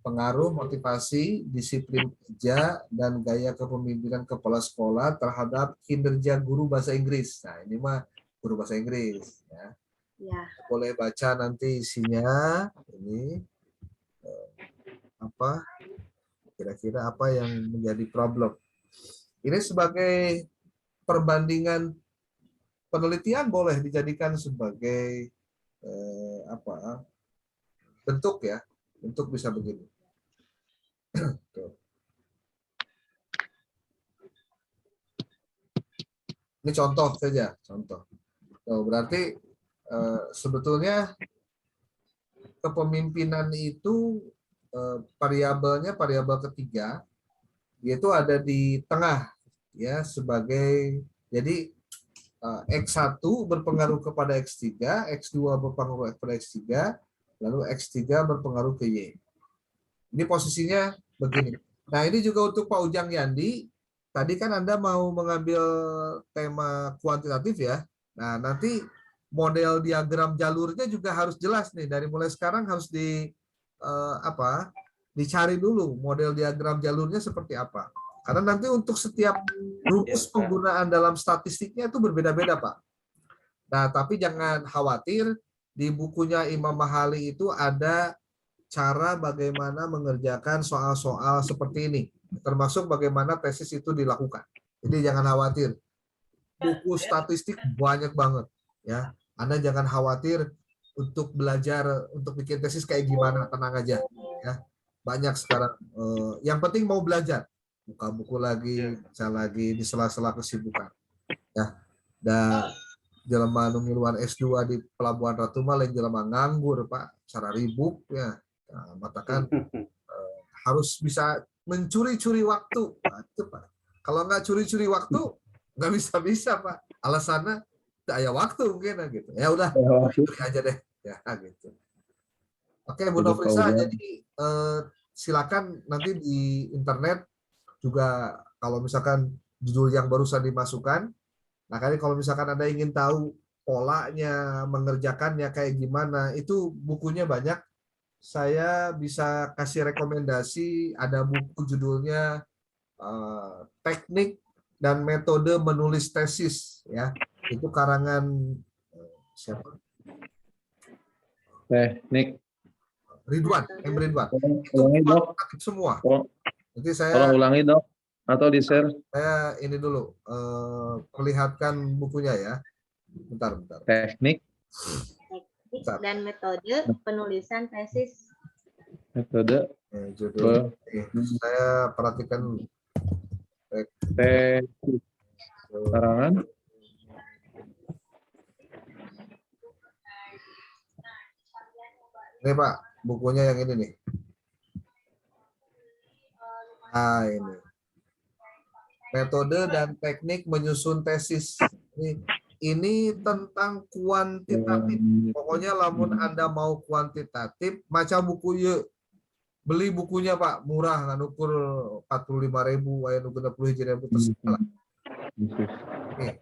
Pengaruh motivasi, disiplin kerja, dan gaya kepemimpinan kepala sekolah terhadap kinerja guru bahasa Inggris. Nah, ini mah guru bahasa Inggris, ya. Ya. Boleh baca nanti isinya. Ini apa? Kira-kira apa yang menjadi problem? Ini sebagai perbandingan penelitian boleh dijadikan sebagai bentuk, ya, bentuk bisa begini. Ini contoh saja, contoh. Berarti sebetulnya kepemimpinan itu variabelnya variabel ketiga, yaitu ada di tengah, ya, sebagai jadi X1 berpengaruh kepada X3, X2 berpengaruh kepada X3, lalu X3 berpengaruh ke Y. Ini posisinya begini. Nah, ini juga untuk Pak Ujang Yandi. Tadi kan Anda mau mengambil tema kuantitatif, ya. Nah, nanti model diagram jalurnya juga harus jelas nih. Dari mulai sekarang harus dicari dulu model diagram jalurnya seperti apa. Karena nanti untuk setiap rumus penggunaan dalam statistiknya itu berbeda-beda, Pak. Nah, tapi jangan khawatir, di bukunya Imam Mahali itu ada cara bagaimana mengerjakan soal-soal seperti ini, termasuk bagaimana tesis itu dilakukan. Jadi jangan khawatir. Buku statistik banyak banget, ya. Anda jangan khawatir untuk belajar untuk bikin tesis kayak gimana, tenang aja, ya. Banyak sekarang. Yang penting mau belajar. Buka buku lagi, baca lagi di sela-sela kesibukan, ya. Dan jelema anu ngiluan S2 di Pelabuhan Ratu mah lain jelema nganggur, Pak. Cara ribuk, ya. Nah, matakan harus bisa mencuri-curi waktu. Nah, itu, Pak. Kalau nggak curi-curi waktu, nggak bisa-bisa, Pak. Alasannya tidak ada waktu mungkin, gitu. Ya udah, curi aja deh, ya, gitu. Oke, Bu Nofrisa, jadi silakan nanti di internet juga kalau misalkan judul yang barusan dimasukkan. Nah, kalau misalkan Anda ingin tahu polanya, mengerjakannya kayak gimana, itu bukunya banyak. Saya bisa kasih rekomendasi, ada buku judulnya Teknik dan Metode Menulis Tesis, ya. Itu karangan siapa? Teknik. Ridwan, Ridwan. Itu Ulangi, Dok. semua. Nanti Tolong ulangi, Dok, atau di-share. Saya ini dulu perlihatkan bukunya, ya. Bentar. Teknik Dan metode penulisan tesis. metode judul. Saya perhatikan tesis karangan ini, Pak, bukunya yang ini nih. Nah, ini metode dan teknik menyusun tesis. Ini tentang kuantitatif. Pokoknya lamun Anda mau kuantitatif, maca buku yuk. Beli bukunya, Pak, murah, ngan ukur 45.000, aya nu 60.000 terserah. Nih.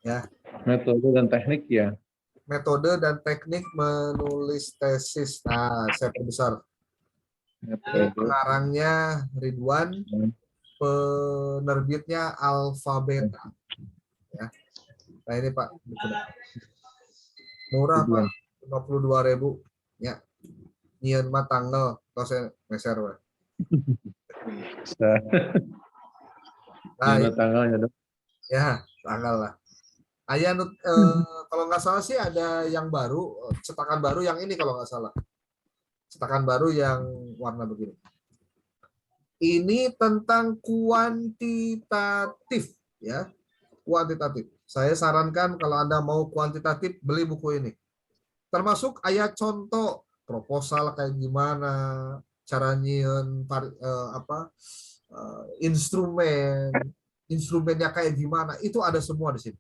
Ya. Metode dan teknik, ya. Metode dan teknik menulis tesis. Nah, saya perbesar. Pengarangnya Ridwan, penerbitnya Alfabeta. Ya. Nah, ini, Pak, murah, Pak, 52.000. Ya. Nyeun mah tanggal, tos meser we. Nah, tanggalnya, Dok. Ya, tanggal lah. Aya kalau nggak salah sih ada yang baru, cetakan baru yang ini kalau nggak salah. Cetakan baru yang warna begini. Ini tentang kuantitatif, ya. Kuantitatif. Saya sarankan kalau Anda mau kuantitatif, beli buku ini. Termasuk ayat contoh proposal kayak gimana, cara nyieun instrumennya kayak gimana, itu ada semua di sini.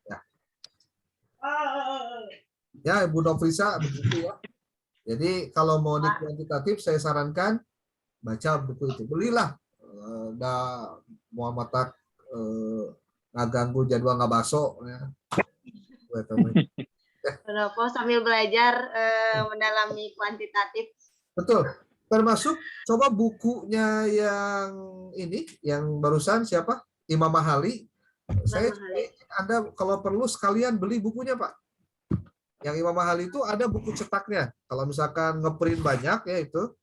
Ya. Ya, Ibu Nofrisa begitu ya. Jadi kalau mau di kuantitatif saya sarankan baca buku itu. Belilah. Dah Muhammad Tak nggak ganggu jadwal nggak baso ya. Pendopo sambil belajar mendalami kuantitatif. Betul. Termasuk coba bukunya yang ini, yang barusan siapa? Imam Mahali. Saya Anda kalau perlu sekalian beli bukunya, Pak. Yang Imam Mahali itu ada buku cetaknya. Kalau misalkan ngeprint banyak ya itu.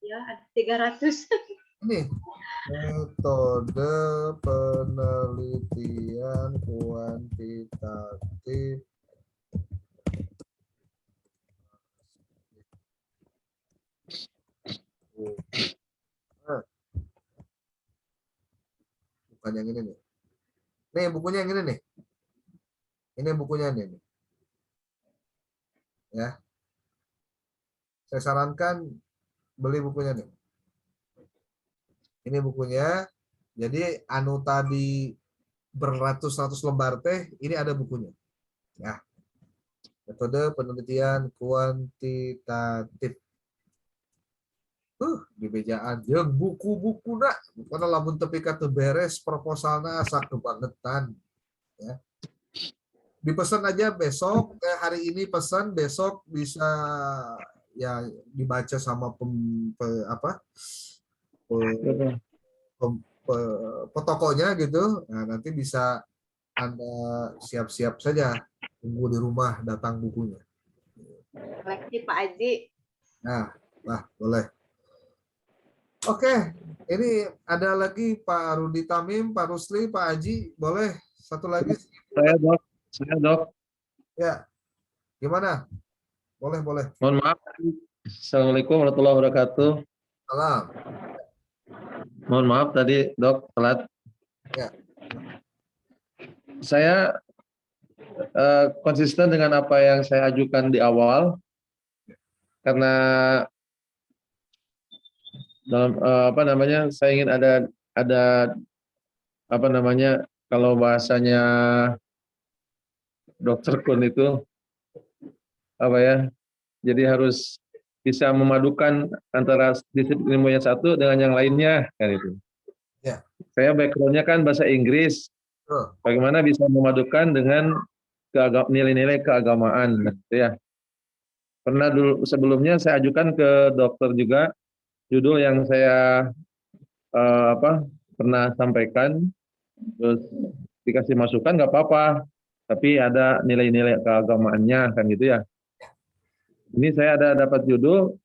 Ya, ada 300. Ini metode penelitian kuantitatif bukan yang ini nih. Nih bukunya yang ini nih. Ini bukunya nih. Ya. Saya sarankan beli bukunya nih. Ini bukunya. Jadi anu tadi beratus-ratus lembar teh, ini ada bukunya. Ya. Metode penelitian kuantitatif. Di bejaan jeung buku-buku nak karena lamun tepi kata beres proposalna asa kebangetan ya. Dipesan aja besok, hari ini pesan besok bisa ya dibaca sama tokonya gitu. Nah, nanti bisa Anda siap-siap saja tunggu di rumah datang bukunya. Koleksi Pak Aji. Nah, boleh. Oke, ini ada lagi Pak Rudi Tamim, Pak Rusli, Pak Aji, boleh satu lagi? Saya dok. Ya, gimana? Boleh. Mohon maaf. Assalamualaikum warahmatullahi wabarakatuh. Salam. Mohon maaf tadi dok telat. Ya. Saya konsisten dengan apa yang saya ajukan di awal karena dalam saya ingin ada kalau bahasanya Dokter Kun itu jadi harus bisa memadukan antara disiplin ilmu yang satu dengan yang lainnya kan itu. Ya. Saya background-nya kan bahasa Inggris. Bagaimana bisa memadukan dengan nilai-nilai keagamaan gitu ya. Pernah dulu sebelumnya saya ajukan ke dokter juga judul yang saya pernah sampaikan, terus dikasih masukan nggak apa-apa, tapi ada nilai-nilai keagamaannya kan gitu ya. Ini saya ada dapat judul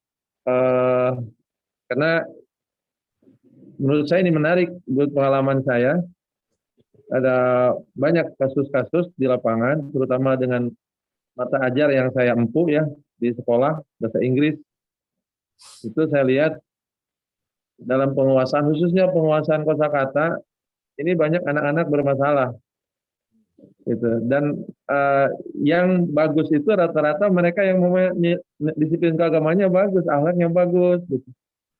karena menurut saya ini menarik buat pengalaman saya. Ada banyak kasus-kasus di lapangan, terutama dengan mata ajar yang saya empuh ya di sekolah bahasa Inggris. Itu saya lihat dalam penguasaan, khususnya penguasaan kosakata, ini banyak anak-anak bermasalah. Gitu. Dan yang bagus itu rata-rata mereka yang disiplin keagamanya bagus, akhlaknya bagus. Gitu.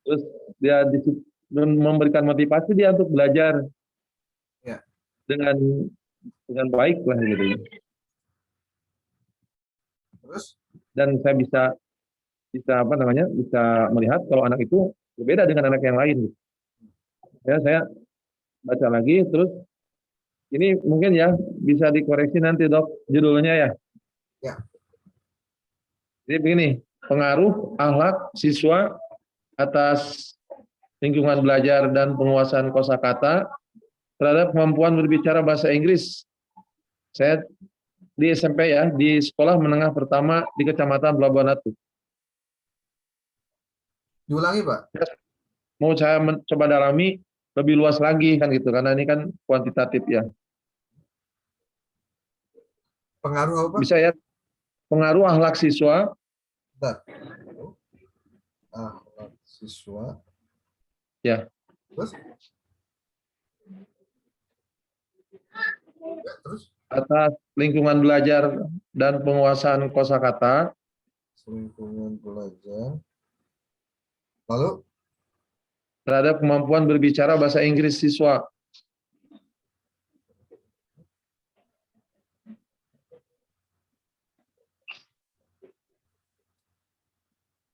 Terus dia memberikan motivasi dia untuk belajar ya. dengan baik lah gitu. Terus? Dan saya bisa melihat kalau anak itu berbeda dengan anak yang lain. Gitu. Ya, saya baca lagi terus ini mungkin ya bisa dikoreksi nanti dok judulnya ya. Ya. Jadi begini, pengaruh akhlak siswa atas lingkungan belajar dan penguasaan kosakata terhadap kemampuan berbicara bahasa Inggris. Saya di SMP ya, di sekolah menengah pertama di Kecamatan Pelabuhan Ratu. Diulangi Pak. Mau saya coba dalami lebih luas lagi kan gitu, karena ini kan kuantitatif ya. Pengaruh apa? Bisa ya, pengaruh akhlak siswa. Bentar. Akhlak siswa. Ya. Terus? Ya, terus? Atas lingkungan belajar dan penguasaan kosakata. Lingkungan belajar. Lalu? Terhadap kemampuan berbicara bahasa Inggris siswa.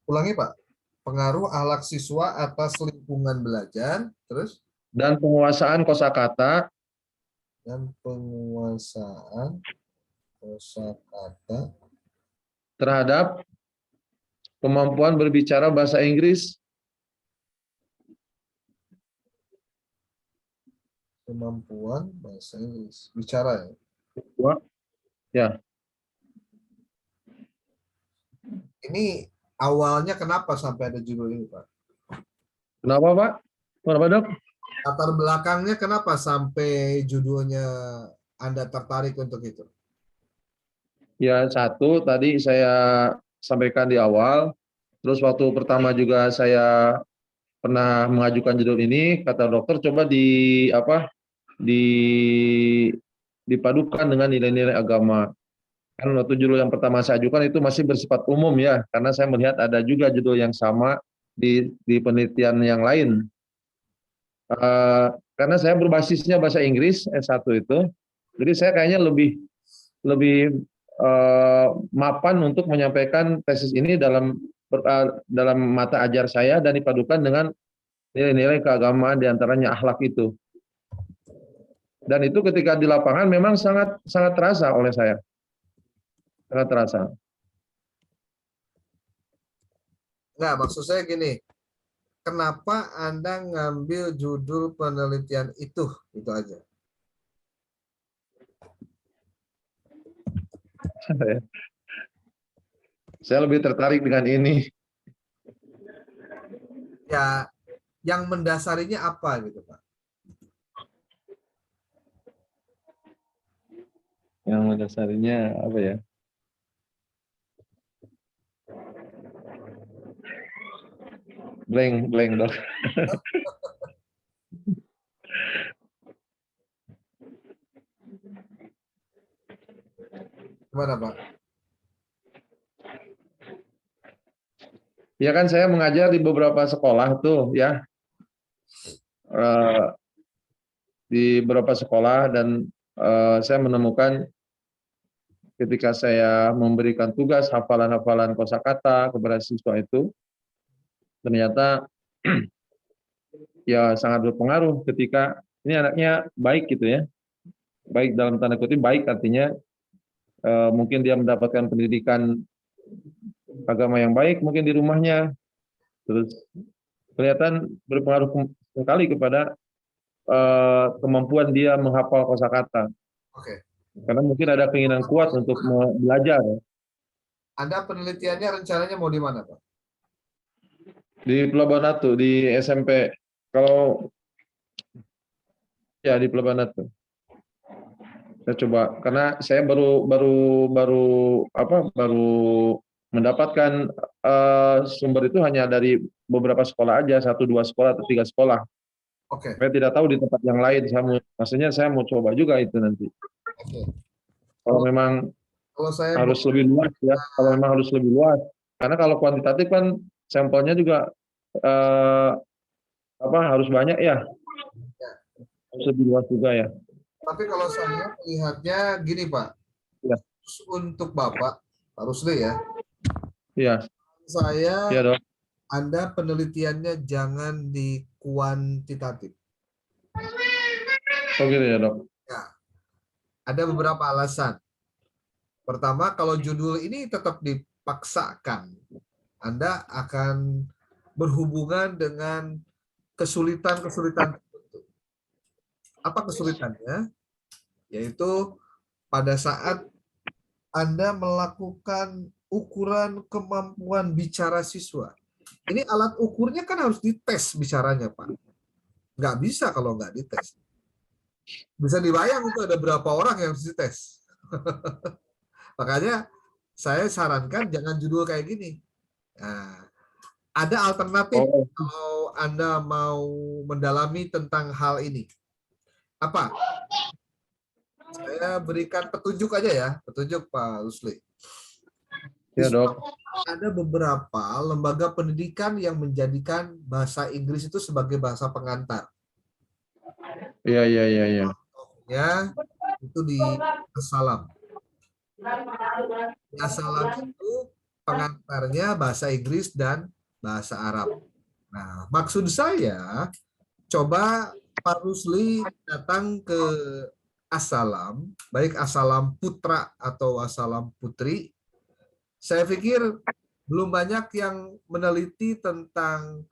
Ulangi Pak. Pengaruh akhlak siswa atas lingkungan belajar, terus dan penguasaan kosakata dan penguasaan kosakata terhadap kemampuan berbicara bahasa Inggris, kemampuan bahasa Inggris bicara ya. Wah, ya. Ini awalnya kenapa sampai ada judul ini Pak? Kenapa Pak? Kenapa Dok? Latar belakangnya kenapa sampai judulnya Anda tertarik untuk itu? Ya, satu tadi saya sampaikan di awal, terus waktu pertama juga saya pernah mengajukan judul ini, kata dokter coba di dipadukan dengan nilai-nilai agama. Kan waktu judul yang pertama saya ajukan itu masih bersifat umum ya, karena saya melihat ada juga judul yang sama di penelitian yang lain. Karena saya berbasisnya bahasa Inggris S1 itu, jadi saya kayaknya lebih lebih mapan untuk menyampaikan tesis ini dalam mata ajar saya dan dipadukan dengan nilai-nilai keagamaan diantaranya akhlak itu. Dan itu ketika di lapangan memang sangat sangat terasa oleh saya, sangat terasa. Nggak, maksud saya gini, kenapa Anda ngambil judul penelitian itu? Itu aja. Saya lebih tertarik dengan ini. Ya, yang mendasarinya apa gitu Pak? Yang mendasarinya apa ya? Blank Dok. Gimana Pak? Ya kan saya mengajar di beberapa sekolah tuh ya, di beberapa sekolah dan saya menemukan ketika saya memberikan tugas hafalan-hafalan kosakata kepada siswa itu, ternyata ya sangat berpengaruh ketika ini anaknya baik gitu ya, baik dalam tanda kutip baik artinya mungkin dia mendapatkan pendidikan agama yang baik mungkin di rumahnya, terus kelihatan berpengaruh sekali kepada kemampuan dia menghafal kosakata. Oke. Karena mungkin ada keinginan kuat untuk belajar. Anda penelitiannya rencananya mau di mana Pak? Di Pelabuhan Ratu, di SMP. Kalau ya di Pelabuhan Ratu. Saya coba karena saya baru mendapatkan sumber itu hanya dari beberapa sekolah aja, 1-2 sekolah atau 3 sekolah. Oke. Saya tidak tahu di tempat yang lain. Maksudnya saya mau coba juga itu nanti. Oke. Kalau memang Kalau saya harus lebih luas ya, kalau memang harus lebih luas. Karena kalau kuantitatif kan sampelnya juga harus banyak ya, harus lebih luas juga ya. Tapi kalau saya melihatnya gini Pak, Ya. untuk Bapak, Pak Rusli ya, Iya, saya iya Dok. Anda penelitiannya jangan di kuantitatif. Oh gitu ya Dok. Ya, ada beberapa alasan. Pertama, kalau judul ini tetap dipaksakan, Anda akan berhubungan dengan kesulitan-kesulitan tertentu. Apa kesulitannya? Yaitu pada saat Anda melakukan ukuran kemampuan bicara siswa. Ini alat ukurnya kan harus dites bicaranya, Pak. Nggak bisa kalau nggak dites. Bisa dibayang itu ada berapa orang yang harus dites. Makanya saya sarankan jangan judul kayak gini. Nah, ada alternatif kalau Anda mau mendalami tentang hal ini. Apa? Saya berikan petunjuk aja ya, petunjuk Pak Rusli. Ya Dok. Ada beberapa lembaga pendidikan yang menjadikan bahasa Inggris itu sebagai bahasa pengantar. Iya. Ya, itu di Salam. Salam itu pengantarnya bahasa Inggris dan bahasa Arab. Nah, maksud saya, coba Pak Rusli datang ke Asalam, baik Asalam Putra atau Asalam Putri. Saya pikir belum banyak yang meneliti tentang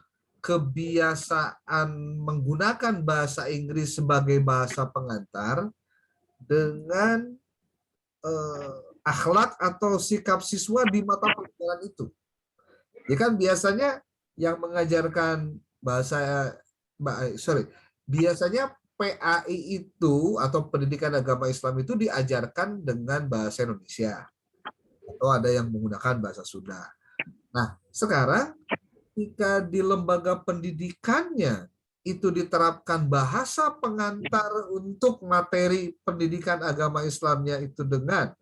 kebiasaan menggunakan bahasa Inggris sebagai bahasa pengantar dengan akhlak atau sikap siswa di mata pelajaran itu. Ya kan biasanya yang mengajarkan biasanya PAI itu atau pendidikan agama Islam itu diajarkan dengan bahasa Indonesia atau ada yang menggunakan bahasa Sunda. Nah, sekarang jika di lembaga pendidikannya itu diterapkan bahasa pengantar untuk materi pendidikan agama Islamnya itu dengan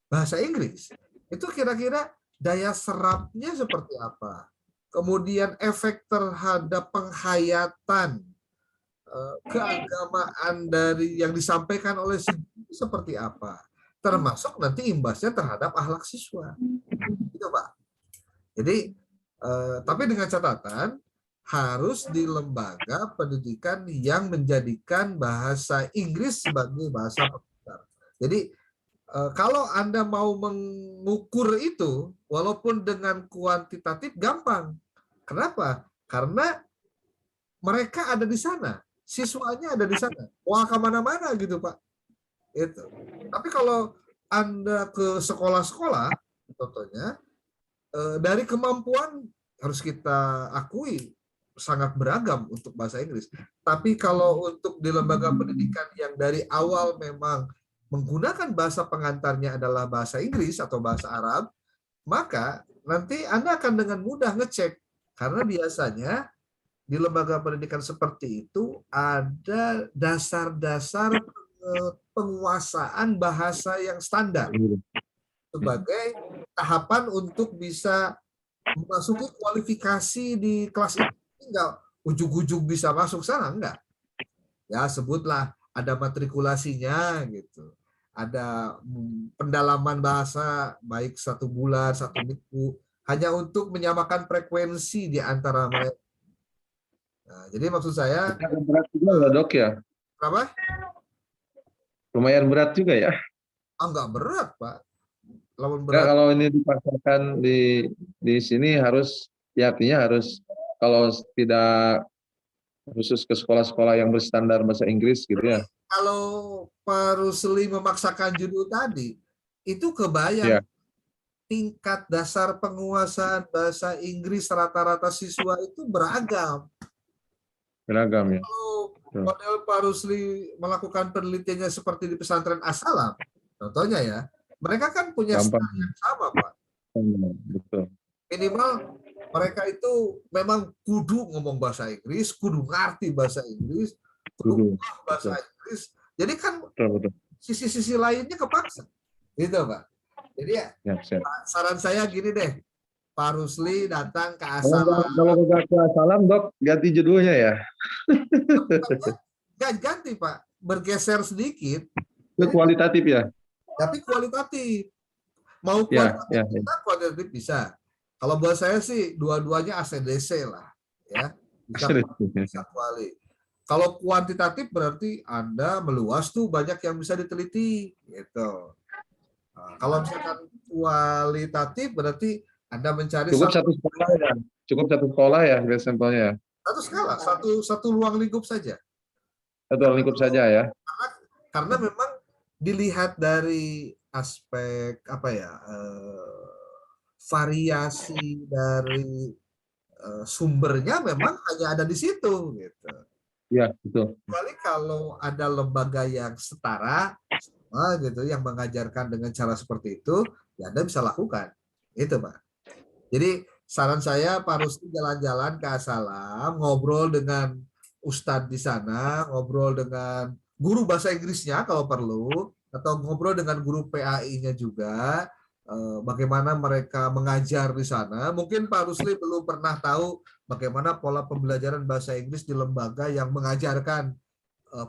bahasa Inggris, itu kira-kira daya serapnya seperti apa? Kemudian efek terhadap penghayatan keagamaan dari yang disampaikan oleh si guru seperti apa? Termasuk nanti imbasnya terhadap akhlak siswa. Gitu, Pak. Jadi, tapi dengan catatan harus di lembaga pendidikan yang menjadikan bahasa Inggris sebagai bahasa pengantar. Jadi, kalau Anda mau mengukur itu, walaupun dengan kuantitatif gampang. Kenapa? Karena mereka ada di sana, siswanya ada di sana. Wah, kemana-mana gitu, Pak. Itu. Tapi kalau Anda ke sekolah-sekolah, contohnya, dari kemampuan harus kita akui sangat beragam untuk bahasa Inggris. Tapi kalau untuk di lembaga pendidikan yang dari awal memang menggunakan bahasa pengantarnya adalah bahasa Inggris atau bahasa Arab, maka nanti Anda akan dengan mudah ngecek. Karena biasanya di lembaga pendidikan seperti itu ada dasar-dasar penguasaan bahasa yang standar sebagai tahapan untuk bisa memasuki kualifikasi di kelas itu. Enggak ujug-ujug bisa masuk sana, enggak. Ya, sebutlah ada matrikulasinya gitu. Ada pendalaman bahasa baik 1 bulan, 1 minggu, hanya untuk menyamakan frekuensi di antara mereka. Nah, jadi maksud saya Berat juga ya, Dok ya? Kenapa? Lumayan berat juga ya. Enggak berat, Pak. Lawan Ya, berat. kalau ini dipaksakan di sini harus, ya artinya harus, kalau tidak khusus ke sekolah-sekolah yang berstandar bahasa Inggris gitu ya. Kalau Pak Rusli memaksakan judul tadi, itu kebayang Ya. tingkat dasar penguasaan bahasa Inggris rata-rata siswa itu beragam. Beragam ya. Kalau model Pak Rusli melakukan penelitiannya seperti di pesantren Asalam, contohnya ya, mereka kan punya style yang sama, Pak. Betul. Minimal mereka itu memang kudu ngomong bahasa Inggris, kudu ngerti bahasa Inggris, kudu bahasa Inggris. Jadi kan sisi-sisi lainnya kepaksa. Gitu, Pak. Jadi ya, saran saya gini deh, Pak Rusli datang ke Asalam. Kalau nggak ke Asalam, Dok, ganti judulnya ya. Nggak ganti, Pak. Bergeser sedikit. Itu kualitatif ya? Tapi kualitatif. Mau kualitatif bisa. Kalau buat saya sih dua-duanya ACDC lah, ya. Bisa kuali. Kalau kuantitatif berarti Anda meluas tuh, banyak yang bisa diteliti, gitu. Nah, kalau misalkan kualitatif berarti Anda mencari cukup satu sekolah ya. Cukup satu sekolah ya, sampelnya ya. Satu skala, satu ruang lingkup saja. Satu ruang lingkup saja ya. Karena memang dilihat dari aspek apa ya, variasi dari sumbernya memang hanya ada di situ gitu. Iya, betul. Kecuali kalau ada lembaga yang setara gitu yang mengajarkan dengan cara seperti itu, ya Anda bisa lakukan. Itu, Pak. Jadi saran saya Pak Rusli jalan-jalan ke Asalam, ngobrol dengan ustadz di sana, ngobrol dengan guru bahasa Inggrisnya kalau perlu, atau ngobrol dengan guru PAI-nya juga, bagaimana mereka mengajar di sana. Mungkin Pak Rusli belum pernah tahu bagaimana pola pembelajaran bahasa Inggris di lembaga yang mengajarkan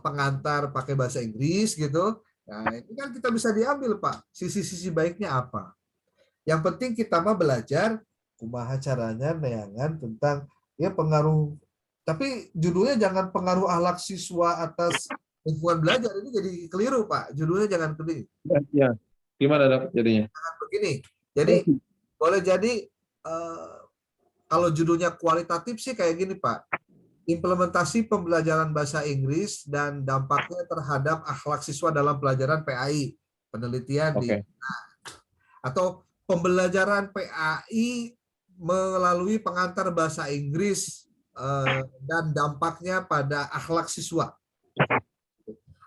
pengantar pakai bahasa Inggris gitu. Nah, ini kan kita bisa diambil, Pak. Sisi-sisi baiknya apa? Yang penting kita mah belajar kumaha caranya neangan tentang ya pengaruh. Tapi judulnya jangan pengaruh akhlak siswa atas lingkungan belajar. Ini jadi keliru, Pak. Judulnya jangan keliru. Ya, gimana dok jadinya? Begini. Jadi boleh jadi kalau judulnya kualitatif sih kayak gini, Pak. Implementasi pembelajaran bahasa Inggris dan dampaknya terhadap akhlak siswa dalam pelajaran PAI. Penelitian di atau pembelajaran PAI melalui pengantar bahasa Inggris dan dampaknya pada akhlak siswa.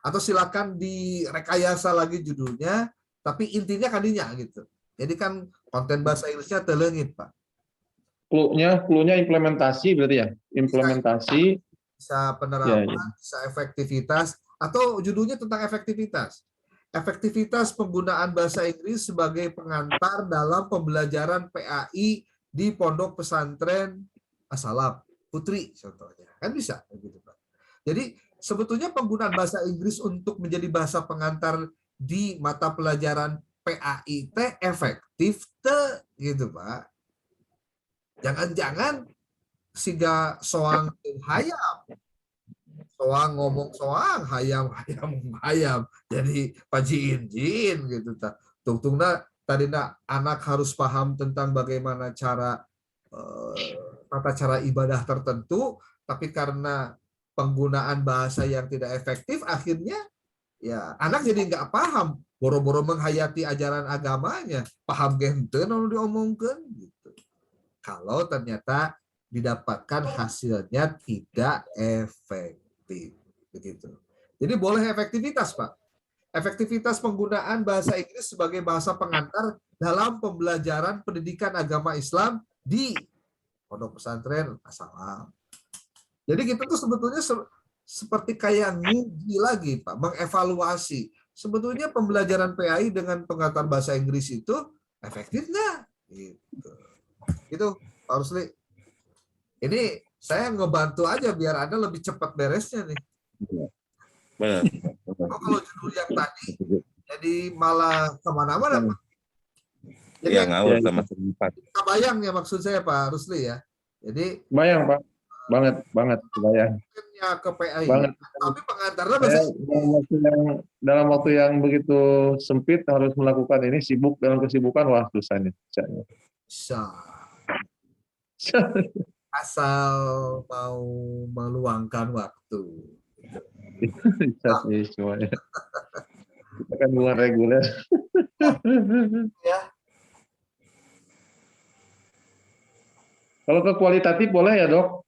Atau silakan direkayasa lagi judulnya, tapi intinya kadinya gitu. Jadi kan konten bahasa Inggrisnya telengit, Pak. Clue-nya implementasi berarti ya? Implementasi. Bisa penerapan, bisa efektivitas, atau judulnya tentang efektivitas. Efektivitas penggunaan bahasa Inggris sebagai pengantar dalam pembelajaran PAI di Pondok Pesantren As-Salam Putri, contohnya. Kan bisa begitu, Pak. Jadi sebetulnya penggunaan bahasa Inggris untuk menjadi bahasa pengantar di mata pelajaran PAI teh efektif teh gitu, Pak. Jangan-jangan siga soang hayam. Soang ngomong soang, hayam jadi pajiin jin gitu ta. Tungtungna tadina anak harus paham tentang bagaimana cara tata cara ibadah tertentu, tapi karena penggunaan bahasa yang tidak efektif akhirnya ya anak jadi nggak paham, boro-boro menghayati ajaran agamanya, paham genten anu diomongkeun gitu. Kalau ternyata didapatkan hasilnya tidak efektif begitu. Jadi boleh efektivitas, Pak. Efektivitas penggunaan bahasa Inggris sebagai bahasa pengantar dalam pembelajaran pendidikan agama Islam di Pondok Pesantren As-Salam. Jadi kita tuh sebetulnya seperti kayak nguji lagi, Pak, mengevaluasi. Sebetulnya pembelajaran PAI dengan pengantar bahasa Inggris itu efektif nggak? Gitu. Itu Pak Rusli. Ini saya ngebantu aja biar Anda lebih cepat beresnya nih. Benar. Kalau judul yang tadi jadi malah kemana-mana, Pak. Jadi yang awal sama sempat. Kebayang ya maksud saya, Pak Rusli ya. Jadi Bayang Pak, banget bayang. ke PAI, Banget. tapi pengantarnya bahasa dalam waktu yang begitu sempit harus melakukan ini, sibuk dalam kesibukan, wah susahnya. bisa. Asal mau meluangkan waktu. Bisa sih semuanya. Kita kan bukan reguler. Ya. Kalau ke kualitatif boleh ya dok?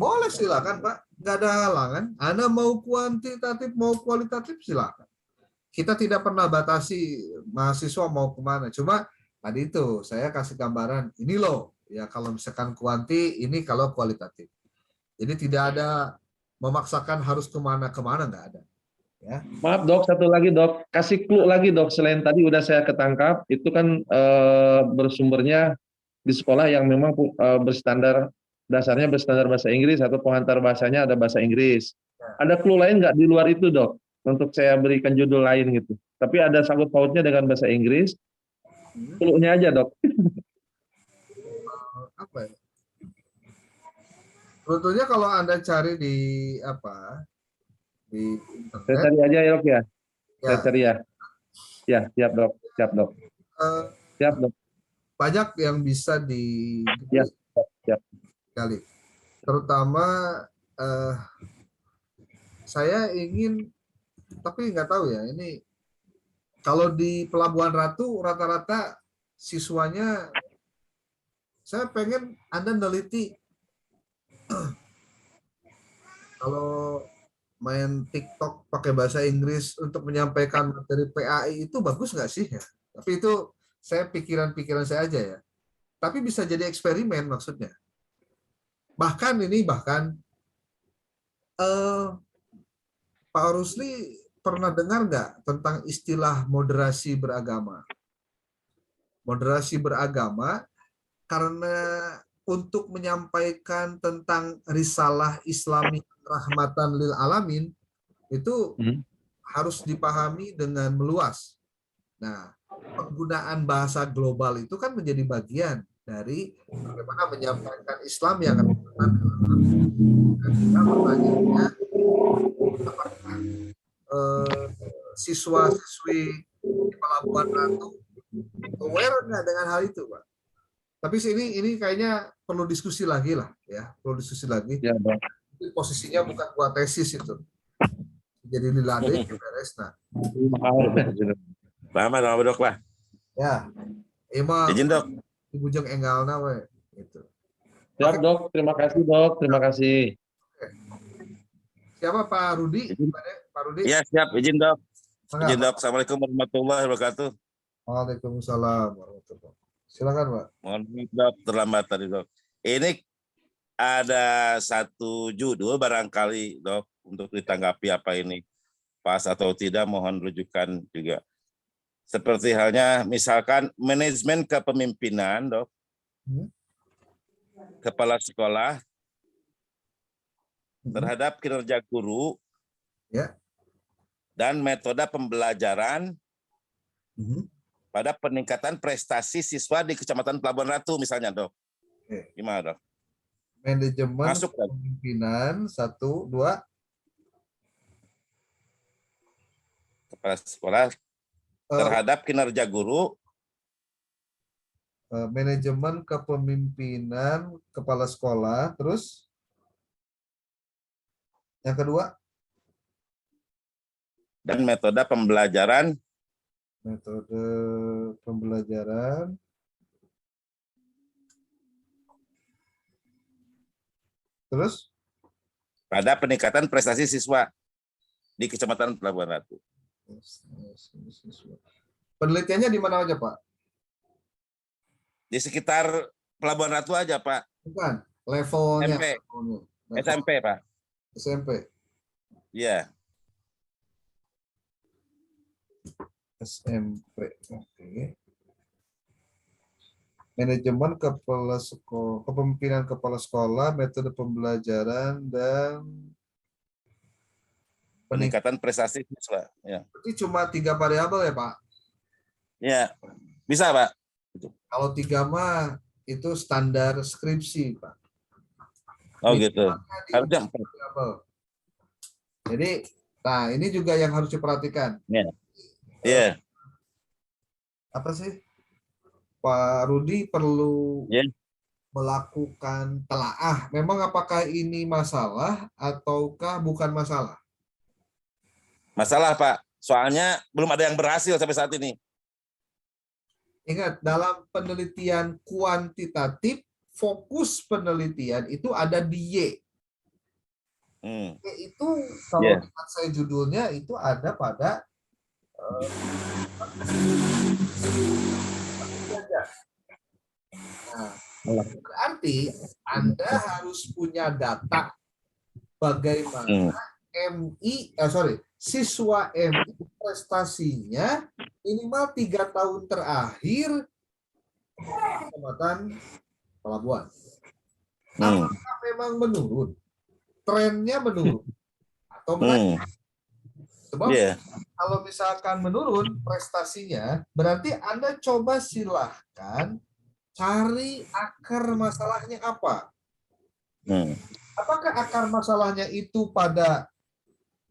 Boleh silakan Pak, nggak ada halangan. Anda mau kuantitatif mau kualitatif silakan. Kita tidak pernah batasi mahasiswa mau kemana. Cuma tadi itu saya kasih gambaran ini loh. Ya kalau misalkan kuanti ini kalau kualitatif. Jadi tidak ada memaksakan harus kemana-kemana, nggak ada. Ya. Maaf dok, satu lagi dok, kasih clue lagi dok. Selain tadi udah saya ketangkap, itu kan bersumbernya di sekolah yang memang berstandar, dasarnya berstandar bahasa Inggris atau pengantar bahasanya ada bahasa Inggris. Ada clue lain nggak di luar itu dok? Untuk saya berikan judul lain gitu. Tapi ada sangkut pautnya dengan bahasa Inggris. Clue-nya aja dok. Apa ya? Sebetulnya kalau Anda cari di apa? Di internet. Saya cari aja ya dok ya. Ya. Saya cari ya. Ya, siap dok. Siap dok. Siap dok. Banyak yang bisa di Ya, siap. kali. Terutama saya ingin, tapi nggak tahu ya, ini kalau di Pelabuhan Ratu rata-rata siswanya, saya pengen Anda neliti kalau main TikTok pakai bahasa Inggris untuk menyampaikan materi PAI itu bagus nggak sih ya? Tapi itu saya pikiran-pikiran saya aja ya. Tapi bisa jadi eksperimen maksudnya. Bahkan Pak Rusli pernah dengar nggak tentang istilah moderasi beragama? Moderasi beragama karena untuk menyampaikan tentang risalah Islami rahmatan lil alamin itu harus dipahami dengan meluas. Nah, penggunaan bahasa global itu kan menjadi bagian dari bagaimana menyampaikan Islam yang akan pertanyaannya, apakah siswa-siswi di Pelabuhan Ratu aware nggak dengan hal itu, Pak? Tapi ini kayaknya perlu diskusi lagi lah, ya, perlu diskusi lagi. Ya, Dok. Posisinya bukan buat tesis itu, jadi diladek beres. Nah, Paham sama Dok lah. ya, emang Izin Dok. dibujeng enggalna we, gitu. Siap, Dok. Terima kasih, Dok. Terima kasih. Siapa Pak Rudi? Pak Rudi? Ya siap, izin Dok. Mangga, Izin Pak. Dok. Assalamualaikum warahmatullahi wabarakatuh. Waalaikumsalam warahmatullahi. Silakan, Pak. Mohon maaf Dok, terlambat tadi Dok. Ini ada satu judul barangkali Dok untuk ditanggapi apa ini pas atau tidak, mohon rujukan juga. Seperti halnya misalkan manajemen kepemimpinan Dok, kepala sekolah terhadap kinerja guru, Ya. dan metode pembelajaran pada peningkatan prestasi siswa di Kecamatan Pelabuhan Ratu misalnya Dok. Oke. Gimana Dok? Manajemen Masuk, Pak. kepemimpinan 1, 2. Kepala sekolah terhadap kinerja guru, Manajemen kepemimpinan kepala sekolah, terus yang kedua dan metode pembelajaran metode pembelajaran, terus pada peningkatan prestasi siswa di Kecamatan Pelabuhan Ratu. penelitiannya di mana aja, Pak? Di sekitar Pelabuhan Ratu aja Pak, Bukan levelnya. SMP. Level. SMP Pak. SMP. Iya. SMP. Oke. Manajemen kepala sekolah, kepemimpinan kepala sekolah, metode pembelajaran, dan Peningkatan prestasi siswa. Ya. berarti cuma 3 variabel ya, Pak? Ya. Bisa Pak. Kalau 3 mah itu standar skripsi, Pak. Oh gitu. Minimalnya di Harusnya 4 variabel. Jadi, nah ini juga yang harus diperhatikan. Iya. Apa sih? Pak Rudi perlu Ya. melakukan telaah. Memang apakah ini masalah ataukah bukan masalah? Masalah Pak. Soalnya belum ada yang berhasil sampai saat ini. Ingat, dalam penelitian kuantitatif, fokus penelitian itu ada di Y. Itu kalau lihat saya judulnya itu ada pada nah, berarti Anda harus punya data bagaimana siswa MI prestasinya minimal 3 tahun terakhir Kecamatan Pelabuhan. Apakah memang menurun? Trennya menurun atau menaik? Sebab kalau misalkan menurun prestasinya, berarti Anda coba silahkan cari akar masalahnya apa. Apakah akar masalahnya itu pada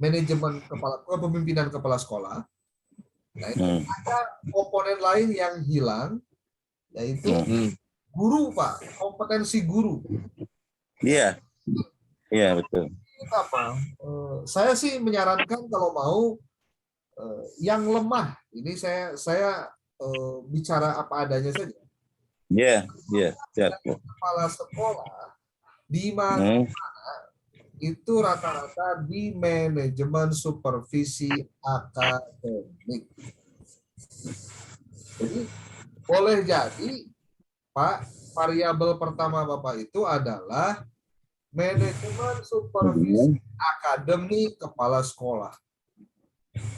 manajemen kepemimpinan kepala sekolah? Nah, itu ada komponen lain yang hilang, yaitu guru, Pak, kompetensi guru. Iya. Iya, betul. Apa? Saya sih menyarankan kalau mau yang lemah. Ini saya bicara apa adanya saja. Iya. Kepala sekolah di mana itu rata-rata di manajemen supervisi akademik. Jadi boleh jadi Pak, variabel pertama Bapak itu adalah manajemen supervisi akademik kepala sekolah.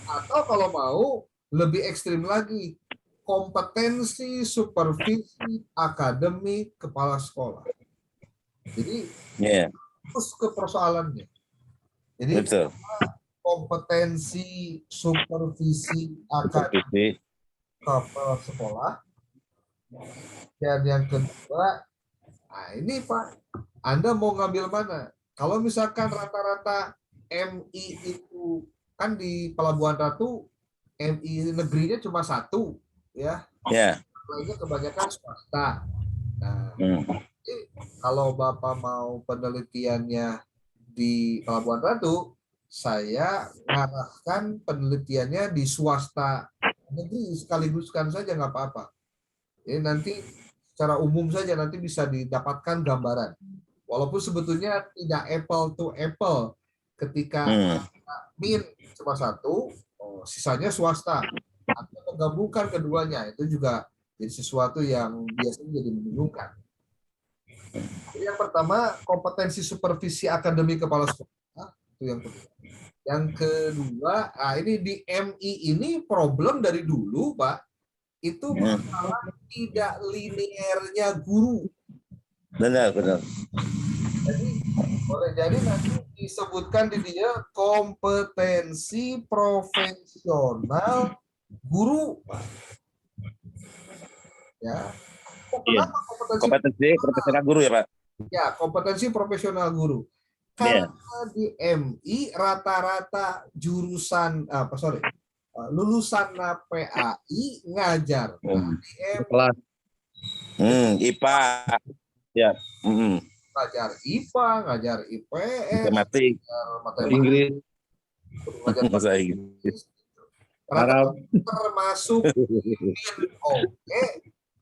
Atau kalau mau lebih ekstrim lagi, kompetensi supervisi akademik kepala sekolah. Jadi fokus ke persoalannya. Jadi kompetensi supervisi akademik kepala sekolah. Dan yang kedua, nah ini Pak, Anda mau ngambil mana? Kalau misalkan rata-rata MI itu kan di Pelabuhan Ratu MI negerinya cuma satu, ya, Ya. lainnya kebanyakan swasta. Nah, Hmm. kalau Bapak mau penelitiannya di Pelabuhan Ratu, saya ngarahkan penelitiannya di swasta negeri sekaliguskan saja nggak apa-apa. Jadi nanti secara umum saja nanti bisa didapatkan gambaran. Walaupun sebetulnya tidak apple to apple ketika min cuma satu, sisanya swasta. Atau menggabungkan keduanya itu juga jadi sesuatu yang biasanya jadi membingungkan. Jadi yang pertama kompetensi supervisi akademik kepala sekolah itu yang kedua. Yang kedua, ini di MI ini problem dari dulu Pak. Itu masalah tidak linearnya guru. Benar. Jadi nanti disebutkan di dia kompetensi profesional guru. Ya. Kenapa kompetensi profesional guru ya Pak? Ya, kompetensi profesional guru. Karena di MI rata-rata jurusan lulusan PAI ngajar kelas IPA ya, ngajar IPA, ngajar IPS, matematik, Inggris, ngajar Inggris, Arab, termasuk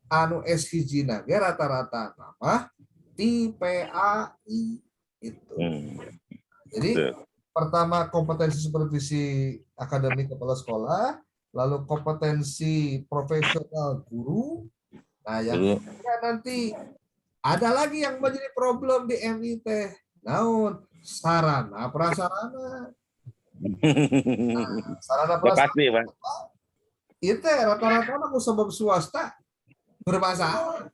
anu SHG rata-rata nama di PAI itu. Jadi pertama kompetensi supervisi akademik kepala sekolah, lalu kompetensi profesional guru. Nah, yang ketiga nanti ada lagi yang menjadi problem di MIT. Namun sarana prasarana. Sarana prasarana. Itu rata-rata sebab swasta bermasalah.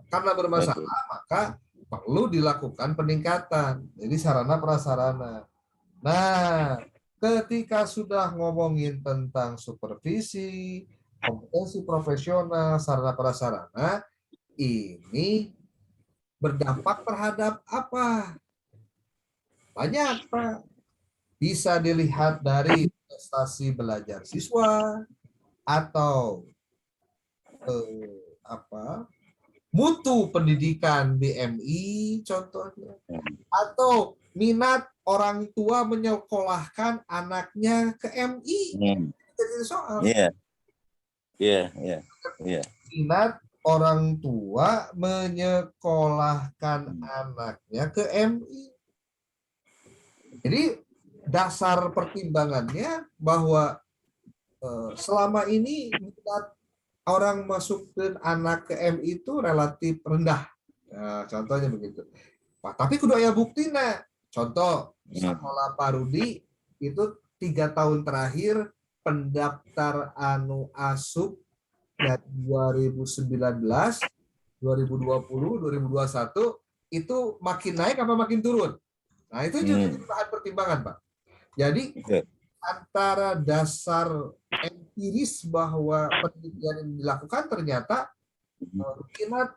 Karena bermasalah maka perlu dilakukan peningkatan. Jadi sarana prasarana. Nah, ketika sudah ngomongin tentang supervisi, kompetensi profesional, sarana prasarana, ini berdampak terhadap apa? Banyak, Pak. Bisa dilihat dari prestasi belajar siswa atau mutu pendidikan BMI contohnya, atau minat orang tua menyekolahkan anaknya ke MI. Jadi soal minat orang tua menyekolahkan anaknya ke MI. Jadi dasar pertimbangannya bahwa selama ini minat orang masukin anak ke MI itu relatif rendah. Nah, contohnya begitu. Pak, tapi kudu aya buktina. Contoh, sekolah Parudi itu 3 tahun terakhir pendaftar anu asup dari 2019, 2020, 2021 itu makin naik apa makin turun. Nah, itu juga bahan pertimbangan, Pak. Jadi antara dasar empiris bahwa penelitian yang dilakukan ternyata minat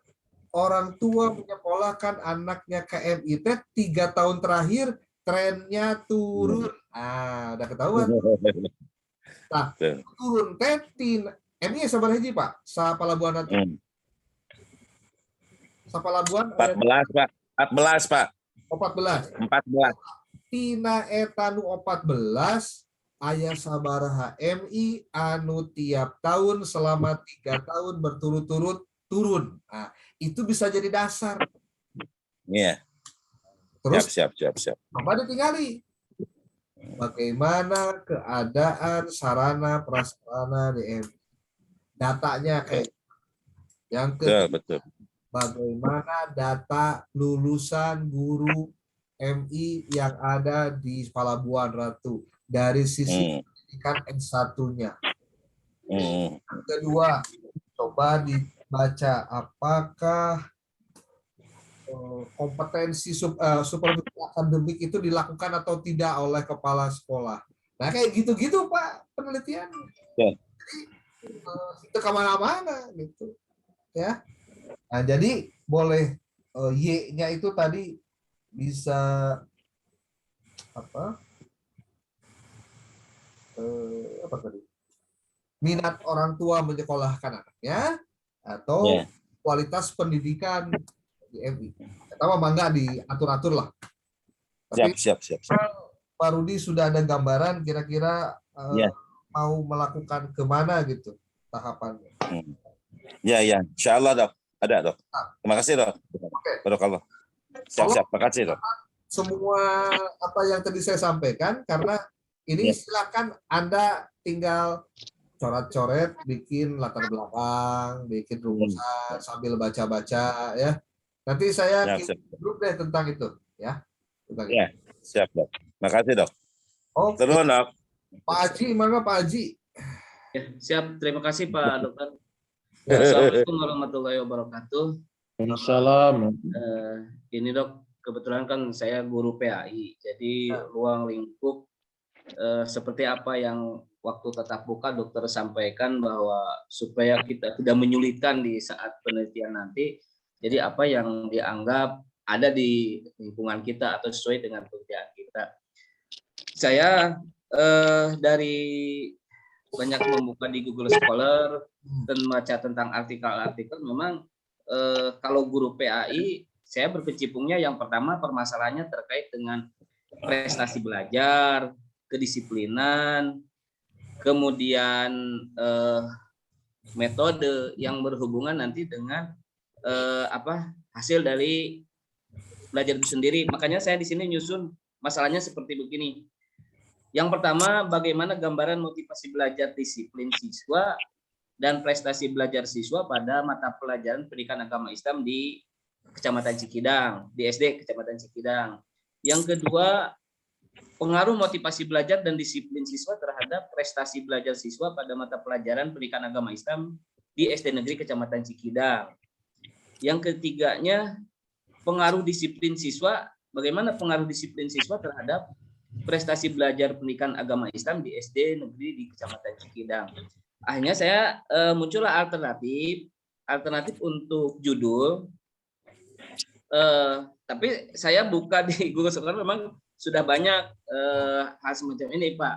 orang tua menyekolahkan anaknya ke MIT 3 tahun terakhir trennya turun. Nah, udah ketahuan. Nah, turun tetin. MI sabar hiji Pak, sa Pelabuhan Ratu. Sa Pelabuhan 14 Pak. 14 Pak. 14. Tina etanu 14 aya sabaraha MI anu tiap tahun selama 3 tahun berturut-turut turun. Nah, itu bisa jadi dasar. Iya. Terus siap. coba ditinggali. Bagaimana keadaan sarana prasarana di MI? Datanya kayak yang kedua, betul. Bagaimana data lulusan guru MI yang ada di Pelabuhan Ratu dari sisi pendidikan S1-nya. Yang kedua, coba dibaca apakah kompetensi supervisi akademik itu dilakukan atau tidak oleh kepala sekolah. Nah, kayak gitu-gitu, Pak. penelitian. Ya. Jadi itu kemana-mana gitu ya. Nah, jadi boleh Y-nya itu tadi bisa apa? Apa tadi? Minat orang tua menyekolahkan anaknya atau Ya. kualitas pendidikan di MI. Pertama mangga diatur-atur lah. Tapi Siap. Pak Rudi sudah ada gambaran kira-kira Ya. mau melakukan kemana gitu tahapannya. Ya, insya Allah dok, ada dok. Terima kasih dok. Barakallah. Siap, makasih dok. Semua apa yang tadi saya sampaikan, karena ini silakan Anda tinggal coret-coret, bikin latar belakang, bikin rumusan sambil baca-baca ya. Nanti saya kirim grup deh tentang itu ya. Ya, siap dok. Makasih dok. Oke. Terus dok. Pak Haji, mana Pak Haji? Ya, siap. Terima kasih Pak Dokter. Assalamualaikum warahmatullahi wabarakatuh. Waalaikumsalam. Ini dok, kebetulan kan saya guru PAI, jadi ruang lingkup seperti apa yang waktu tatap muka dokter sampaikan bahwa supaya kita tidak menyulitkan di saat penelitian nanti, jadi apa yang dianggap ada di lingkungan kita atau sesuai dengan pekerjaan kita. Saya dari banyak membuka di Google Scholar dan baca tentang artikel-artikel, memang kalau guru PAI saya berkecimpungnya yang pertama permasalahannya terkait dengan prestasi belajar, kedisiplinan, kemudian metode yang berhubungan nanti dengan hasil dari belajar itu sendiri. Makanya saya di sini nyusun masalahnya seperti begini. Yang pertama, bagaimana gambaran motivasi belajar disiplin siswa dan prestasi belajar siswa pada mata pelajaran pendidikan agama Islam di Kecamatan Cikidang, di SD Kecamatan Cikidang. Yang kedua, pengaruh motivasi belajar dan disiplin siswa terhadap prestasi belajar siswa pada mata pelajaran pendidikan agama Islam di SD Negeri Kecamatan Cikidang. Yang ketiganya, pengaruh disiplin siswa, bagaimana pengaruh disiplin siswa terhadap prestasi belajar pendidikan agama Islam di SD Negeri di Kecamatan Cikidang. Akhirnya saya muncullah alternatif untuk judul. Tapi saya buka di Google Scholar memang sudah banyak hal semacam ini Pak.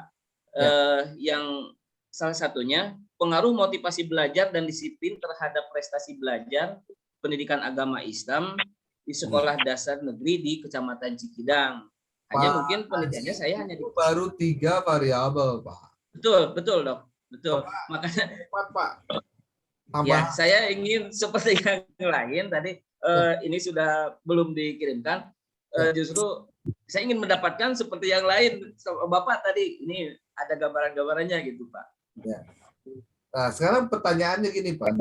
Yang salah satunya pengaruh motivasi belajar dan disiplin terhadap prestasi belajar pendidikan agama Islam di sekolah dasar negeri di Kecamatan Cikidang. Hanya mungkin penelitiannya saya hanya di baru 3 variabel Pak. Betul dok, betul. Makanya Pak. Ya, saya ingin seperti yang lain tadi ini sudah belum dikirimkan. Justru saya ingin mendapatkan seperti yang lain. Bapak tadi ini ada gambaran-gambarannya gitu Pak. Ya. Nah sekarang pertanyaannya gini Pak.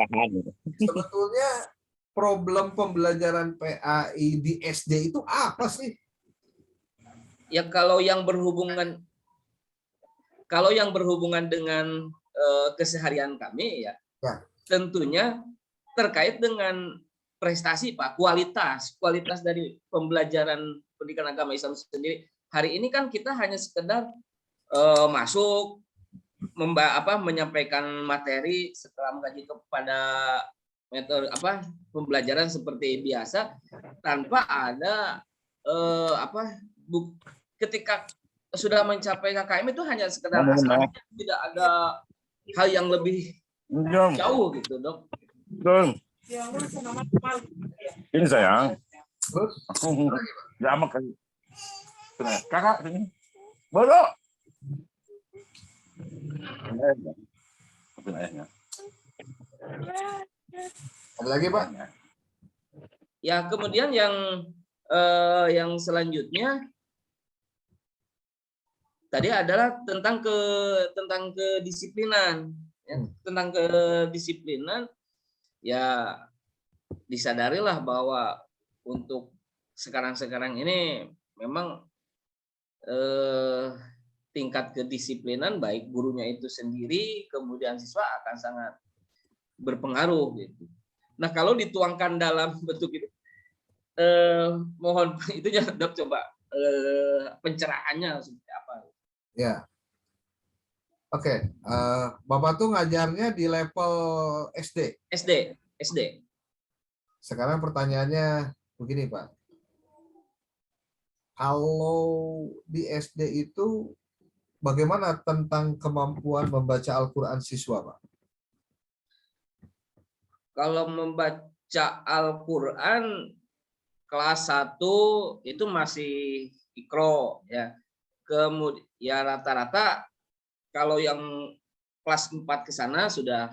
Sebetulnya problem pembelajaran PAI di SD itu apa sih? Ya kalau yang berhubungan dengan keseharian kami ya. Tentunya terkait dengan prestasi Pak, kualitas dari pembelajaran pendidikan agama Islam sendiri. Hari ini kan kita hanya sekedar masuk menyampaikan materi setelah mengkaji kepada metode pembelajaran seperti biasa tanpa ada ketika sudah mencapai KKM itu hanya sekedar asal, tidak ada hal yang lebih jauh gitu dok. Ini sayang. Aku jamak kali. Kakak ini. Bodoh. Ada lagi Pak? Ya kemudian yang selanjutnya tadi adalah tentang kedisiplinan. Ya, tentang kedisiplinan ya disadarilah bahwa untuk sekarang ini memang tingkat kedisiplinan baik gurunya itu sendiri kemudian siswa akan sangat berpengaruh gitu. Nah kalau dituangkan dalam bentuk itu mohon itunya Dok coba pencerahannya seperti apa? Ya. Oke, Bapak tuh ngajarnya di level SD. SD. Sekarang pertanyaannya begini, Pak. Kalau di SD itu bagaimana tentang kemampuan membaca Al-Quran siswa, Pak? Kalau membaca Al-Quran kelas 1 itu masih ikro ya. Kemudian ya rata-rata kalau yang kelas 4 ke sana sudah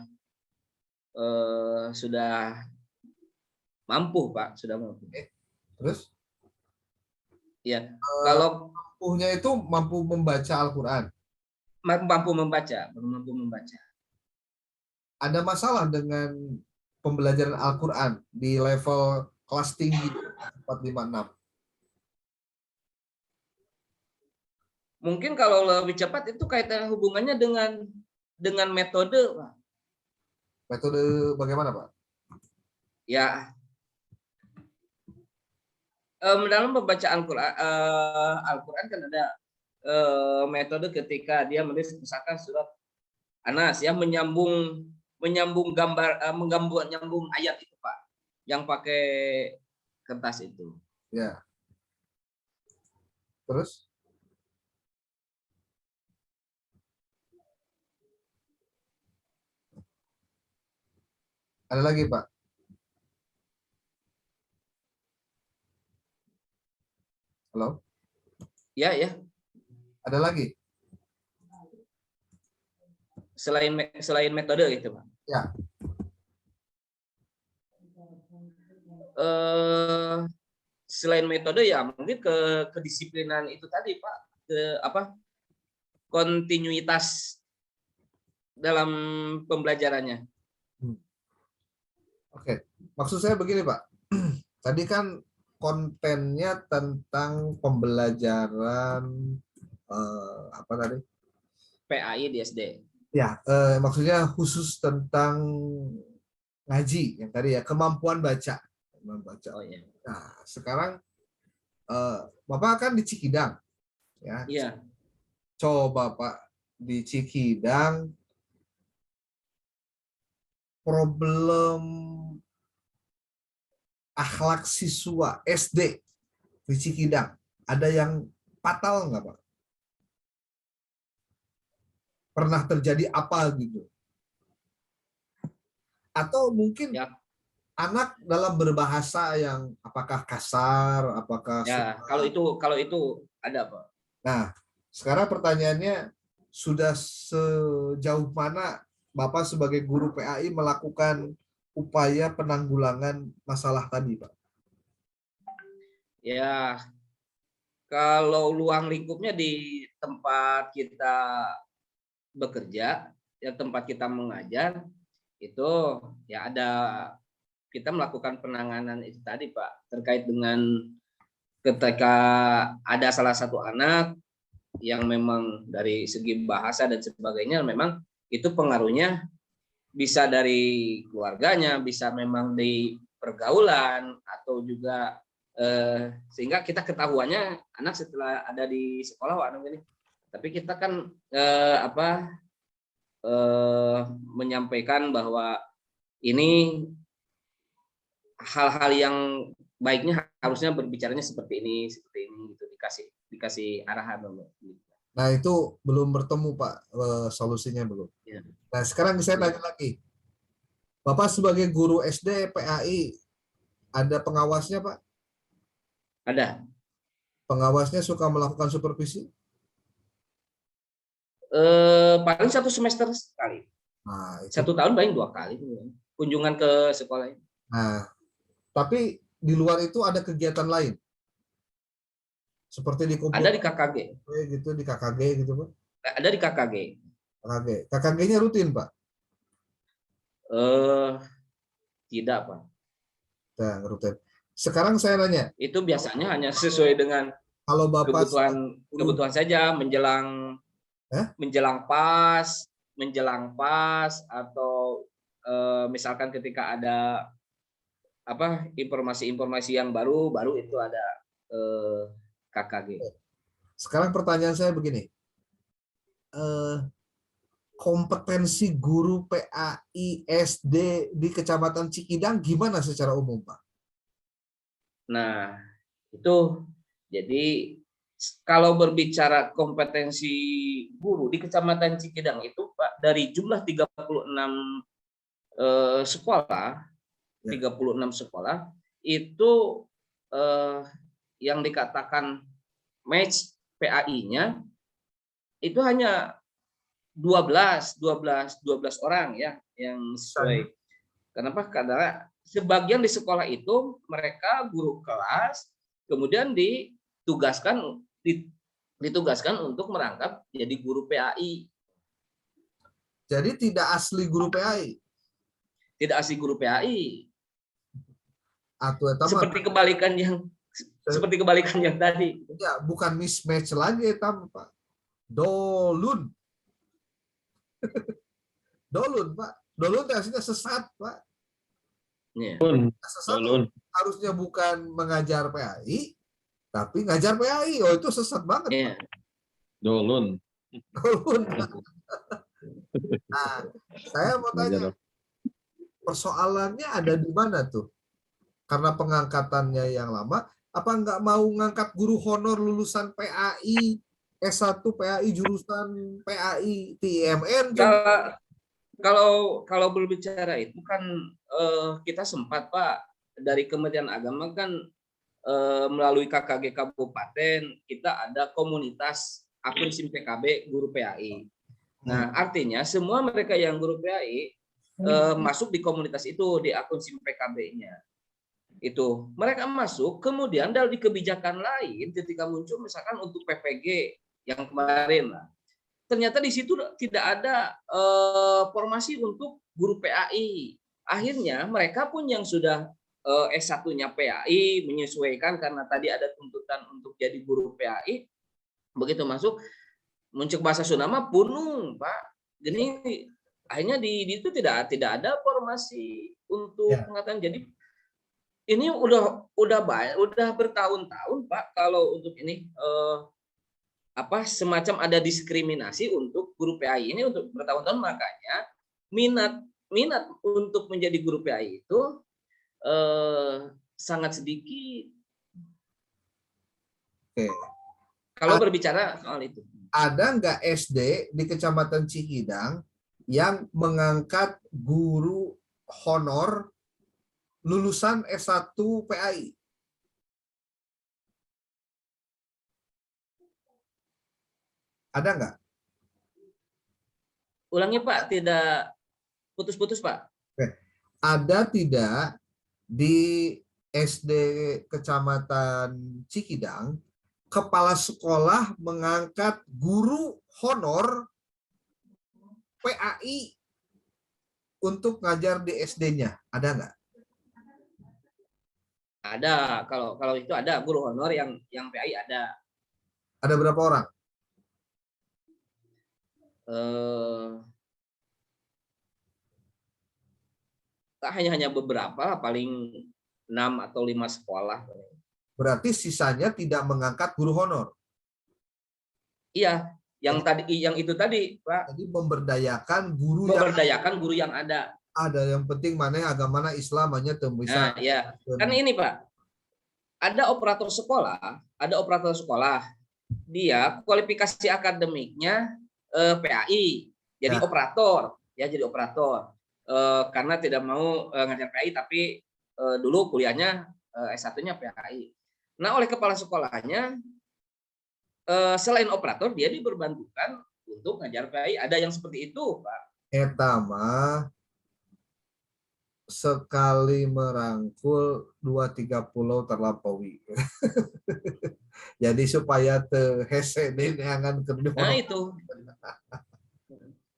mampu, Pak, sudah mampu. Terus Ya, kalau mampunya itu mampu membaca Al-Quran. mampu membaca. Ada masalah dengan pembelajaran Al-Quran di level kelas tinggi 4, 5, 6. Mungkin kalau lebih cepat itu kaitan hubungannya dengan metode, Pak. Metode bagaimana, Pak? Ya, dalam membaca Al-Quran kan ada metode ketika dia menulis misalkan surat Anas ya menyambung gambar nyambung ayat itu, Pak, yang pakai kertas itu. Ya. Terus? Ada lagi, Pak? Halo? Ya. Ada lagi? Selain metode gitu, Pak. Ya. Selain metode ya mungkin kedisiplinan itu tadi, Pak, kontinuitas dalam pembelajarannya. Oke, maksud saya begini, Pak. Tadi kan kontennya tentang pembelajaran apa tadi? PAI di SD. Ya, maksudnya khusus tentang ngaji yang tadi ya, kemampuan baca. Oh iya. Nah, sekarang Bapak kan di Cikidang, ya. Iya. Coba Pak di Cikidang problem akhlak siswa SD di Cikidang ada yang fatal nggak, Pak? Pernah terjadi apa gitu? Atau mungkin Ya. Anak dalam berbahasa yang apakah kasar, apakah Ya, kalau itu ada, Pak. Nah, sekarang pertanyaannya sudah sejauh mana Bapak sebagai guru PAI melakukan upaya penanggulangan masalah tadi, Pak? Ya, kalau luang lingkupnya di tempat kita bekerja, ya tempat kita mengajar, itu ya ada kita melakukan penanganan itu tadi, Pak, terkait dengan ketika ada salah satu anak yang memang dari segi bahasa dan sebagainya memang itu pengaruhnya bisa dari keluarganya, bisa memang di pergaulan atau juga sehingga kita ketahuannya anak setelah ada di sekolah ini. Tapi kita kan menyampaikan bahwa ini hal-hal yang baiknya harusnya berbicaranya seperti ini gitu, dikasih arahan. Nah, itu belum bertemu, Pak, solusinya belum. Ya. Nah, sekarang saya tanya lagi. Bapak sebagai guru SD PAI ada pengawasnya, Pak? Ada. Pengawasnya suka melakukan supervisi? Paling 1 semester sekali. Nah, itu. 1 tahun paling 2 kali kunjungan ke sekolah. Nah, tapi di luar itu ada kegiatan lain, seperti di komputer. Ada di KKG. Gitu, di KKG gitu, Pak? Ada di KKG. KKG-nya rutin, Pak? Tidak, Pak. Nah, rutin. Sekarang saya nanya. Itu biasanya hanya sesuai dengan kalau Bapak kebutuhan saja menjelang pas atau misalkan ketika ada informasi yang baru itu ada KKG. Sekarang pertanyaan saya begini, kompetensi guru PAI SD di Kecamatan Cikidang gimana secara umum, Pak? Nah, itu jadi kalau berbicara kompetensi guru di Kecamatan Cikidang itu Pak, dari jumlah 36 sekolah, Ya. 36 sekolah itu yang dikatakan match PAI-nya itu hanya 12 orang ya yang sesuai. Kenapa? Karena sebagian di sekolah itu mereka guru kelas, kemudian ditugaskan untuk merangkap jadi guru PAI. Jadi tidak asli guru PAI. Tidak asli guru PAI. Atau Seperti kebalikan yang tadi. ya, bukan mismatch lagi etam, Pak. Dolun. Dolun, Pak. Dolun itu aslinya sesat, Pak. Ya. Sesat Dolun. harusnya bukan mengajar PAI, tapi ngajar PAI. Oh, itu sesat banget, Ya. Pak. Dolun. Dolun. Nah, saya mau tanya, persoalannya ada di mana tuh? Karena pengangkatannya yang lama, apa nggak mau ngangkat guru honor lulusan PAI, S1 PAI, jurusan PAI, TIMN? Kalau berbicara itu kan kita sempat Pak dari Kementerian Agama kan melalui KKG Kabupaten kita ada komunitas akun SIM PKB guru PAI. Nah artinya semua mereka yang guru PAI masuk di komunitas itu di akun SIM PKB-nya. Itu mereka masuk, kemudian dari kebijakan lain ketika muncul misalkan untuk PPG yang kemarin lah, ternyata di situ tidak ada formasi untuk guru PAI. Akhirnya mereka pun yang sudah S1-nya PAI menyesuaikan karena tadi ada tuntutan untuk jadi guru PAI, begitu masuk muncul bahasa Sunama punung Pak. Jadi akhirnya di itu tidak ada formasi untuk pengetahuan. Jadi ini udah bertahun-tahun Pak kalau untuk ini semacam ada diskriminasi untuk guru PAI ini untuk bertahun-tahun, makanya minat untuk menjadi guru PAI itu sangat sedikit. Oke. Kalau berbicara soal itu. Ada nggak SD di Kecamatan Cikidang yang mengangkat guru honor lulusan S1 PAI? Ada nggak? Ulangi Pak, tidak putus-putus Pak. Ada tidak di SD Kecamatan Cikidang kepala sekolah mengangkat guru honor PAI untuk ngajar di SD-nya? Ada nggak? Ada, kalau itu ada guru honor yang PAI ada. Ada berapa orang? Hanya beberapa, paling 6 atau 5 sekolah. Berarti sisanya tidak mengangkat guru honor. Iya, yang itu tadi, Pak. Jadi memberdayakan guru yang ada. Ada yang penting mana agama Islam hanya Nah, ya. Kan ini, Pak. Ada operator sekolah. Dia kualifikasi akademiknya PAI, jadi operator, jadi operator. Karena tidak mau ngajar PAI tapi dulu kuliahnya S1-nya PAI. Nah, oleh kepala sekolahnya selain operator dia diperbantukan untuk ngajar PAI. Ada yang seperti itu, Pak. Etama sekali merangkul 2-3 pulau terlampaui. Jadi supaya hese neangan kedua. Nah, itu.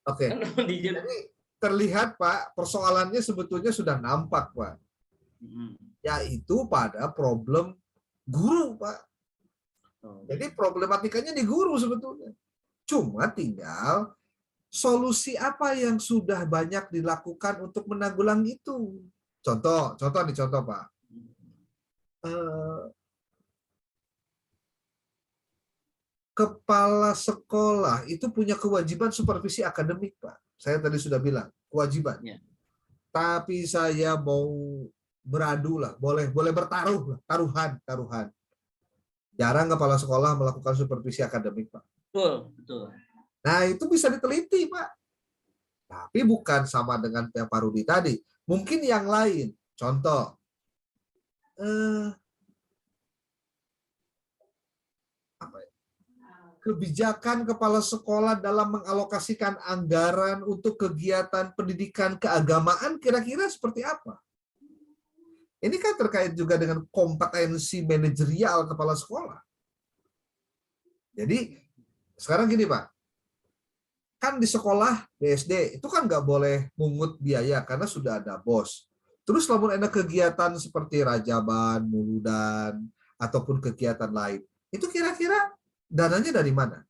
Oke. Jadi terlihat Pak, persoalannya sebetulnya sudah nampak Pak. Yaitu pada problem guru Pak. Jadi problematikanya di guru sebetulnya. Cuma tinggal solusi apa yang sudah banyak dilakukan untuk menanggulangi itu. Contoh Pak. kepala sekolah itu punya kewajiban supervisi akademik, Pak. Saya tadi sudah bilang, kewajiban. Ya. Tapi saya mau beradu lah, boleh bertaruh lah, taruhan. Jarang kepala sekolah melakukan supervisi akademik, Pak. Betul. Nah, itu bisa diteliti, Pak. Tapi bukan sama dengan yang Pak Rudi tadi. Mungkin yang lain. Contoh, kebijakan kepala sekolah dalam mengalokasikan anggaran untuk kegiatan pendidikan keagamaan kira-kira seperti apa? Ini kan terkait juga dengan kompetensi manajerial kepala sekolah. Jadi, sekarang gini Pak, kan di sekolah, di SD, itu kan nggak boleh mungut biaya karena sudah ada BOS. Terus namun ada kegiatan seperti rajaban, muludan, ataupun kegiatan lain. Itu kira-kira dananya dari mana?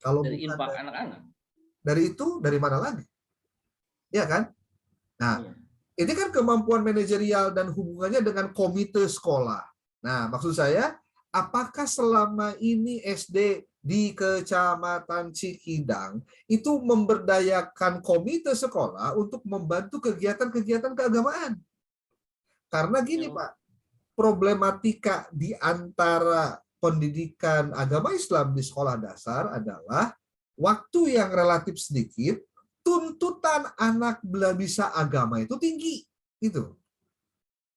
Kalau Dari bukan infak anak-anak. dari itu, dari mana lagi? Ya kan? Nah, Iya. ini kan kemampuan manajerial dan hubungannya dengan komite sekolah. Nah, maksud saya, apakah selama ini SD di Kecamatan Cikidang itu memberdayakan komite sekolah untuk membantu kegiatan-kegiatan keagamaan? Karena gini Pak, problematika di antara pendidikan agama Islam di sekolah dasar adalah waktu yang relatif sedikit, tuntutan anak bisa agama itu tinggi. Itu.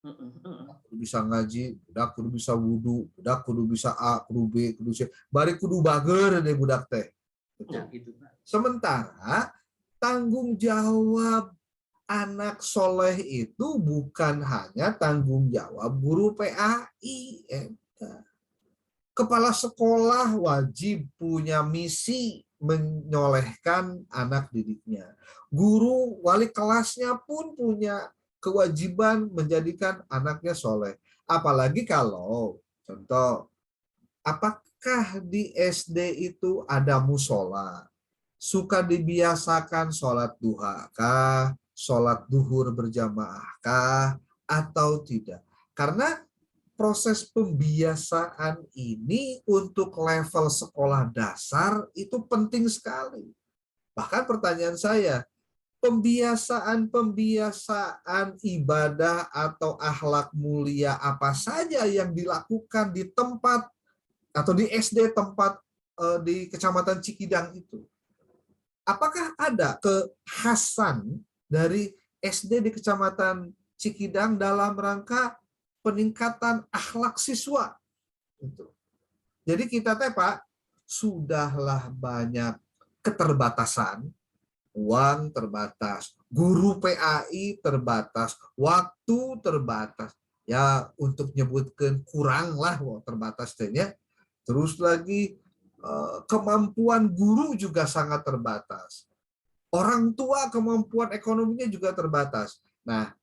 Kudu bisa ngaji, budak kudu bisa wudu, budak kudu bisa A, kudu B, kudu C. Bari kudu bager deh budak teh. Nah, gitu, Pak. Sementara tanggung jawab anak soleh itu bukan hanya tanggung jawab guru PAI. Kepala sekolah wajib punya misi menyolehkan anak didiknya. Guru wali kelasnya pun punya kewajiban menjadikan anaknya soleh. Apalagi kalau, contoh, apakah di SD itu ada musola? Suka dibiasakan sholat duha kah? Sholat duhur berjamaah kah? Atau tidak? Karena proses pembiasaan ini untuk level sekolah dasar itu penting sekali. Bahkan pertanyaan saya, pembiasaan ibadah atau akhlak mulia apa saja yang dilakukan di tempat atau di SD tempat di Kecamatan Cikidang itu? Apakah ada kekhasan dari SD di Kecamatan Cikidang dalam rangka peningkatan akhlak siswa? Jadi kita Pak, sudahlah banyak keterbatasan, uang terbatas, guru PAI terbatas, waktu terbatas. Ya untuk nyebutkan kurang lah terbatas tehnya. Terus lagi kemampuan guru juga sangat terbatas. Orang tua kemampuan ekonominya juga terbatas. Nah,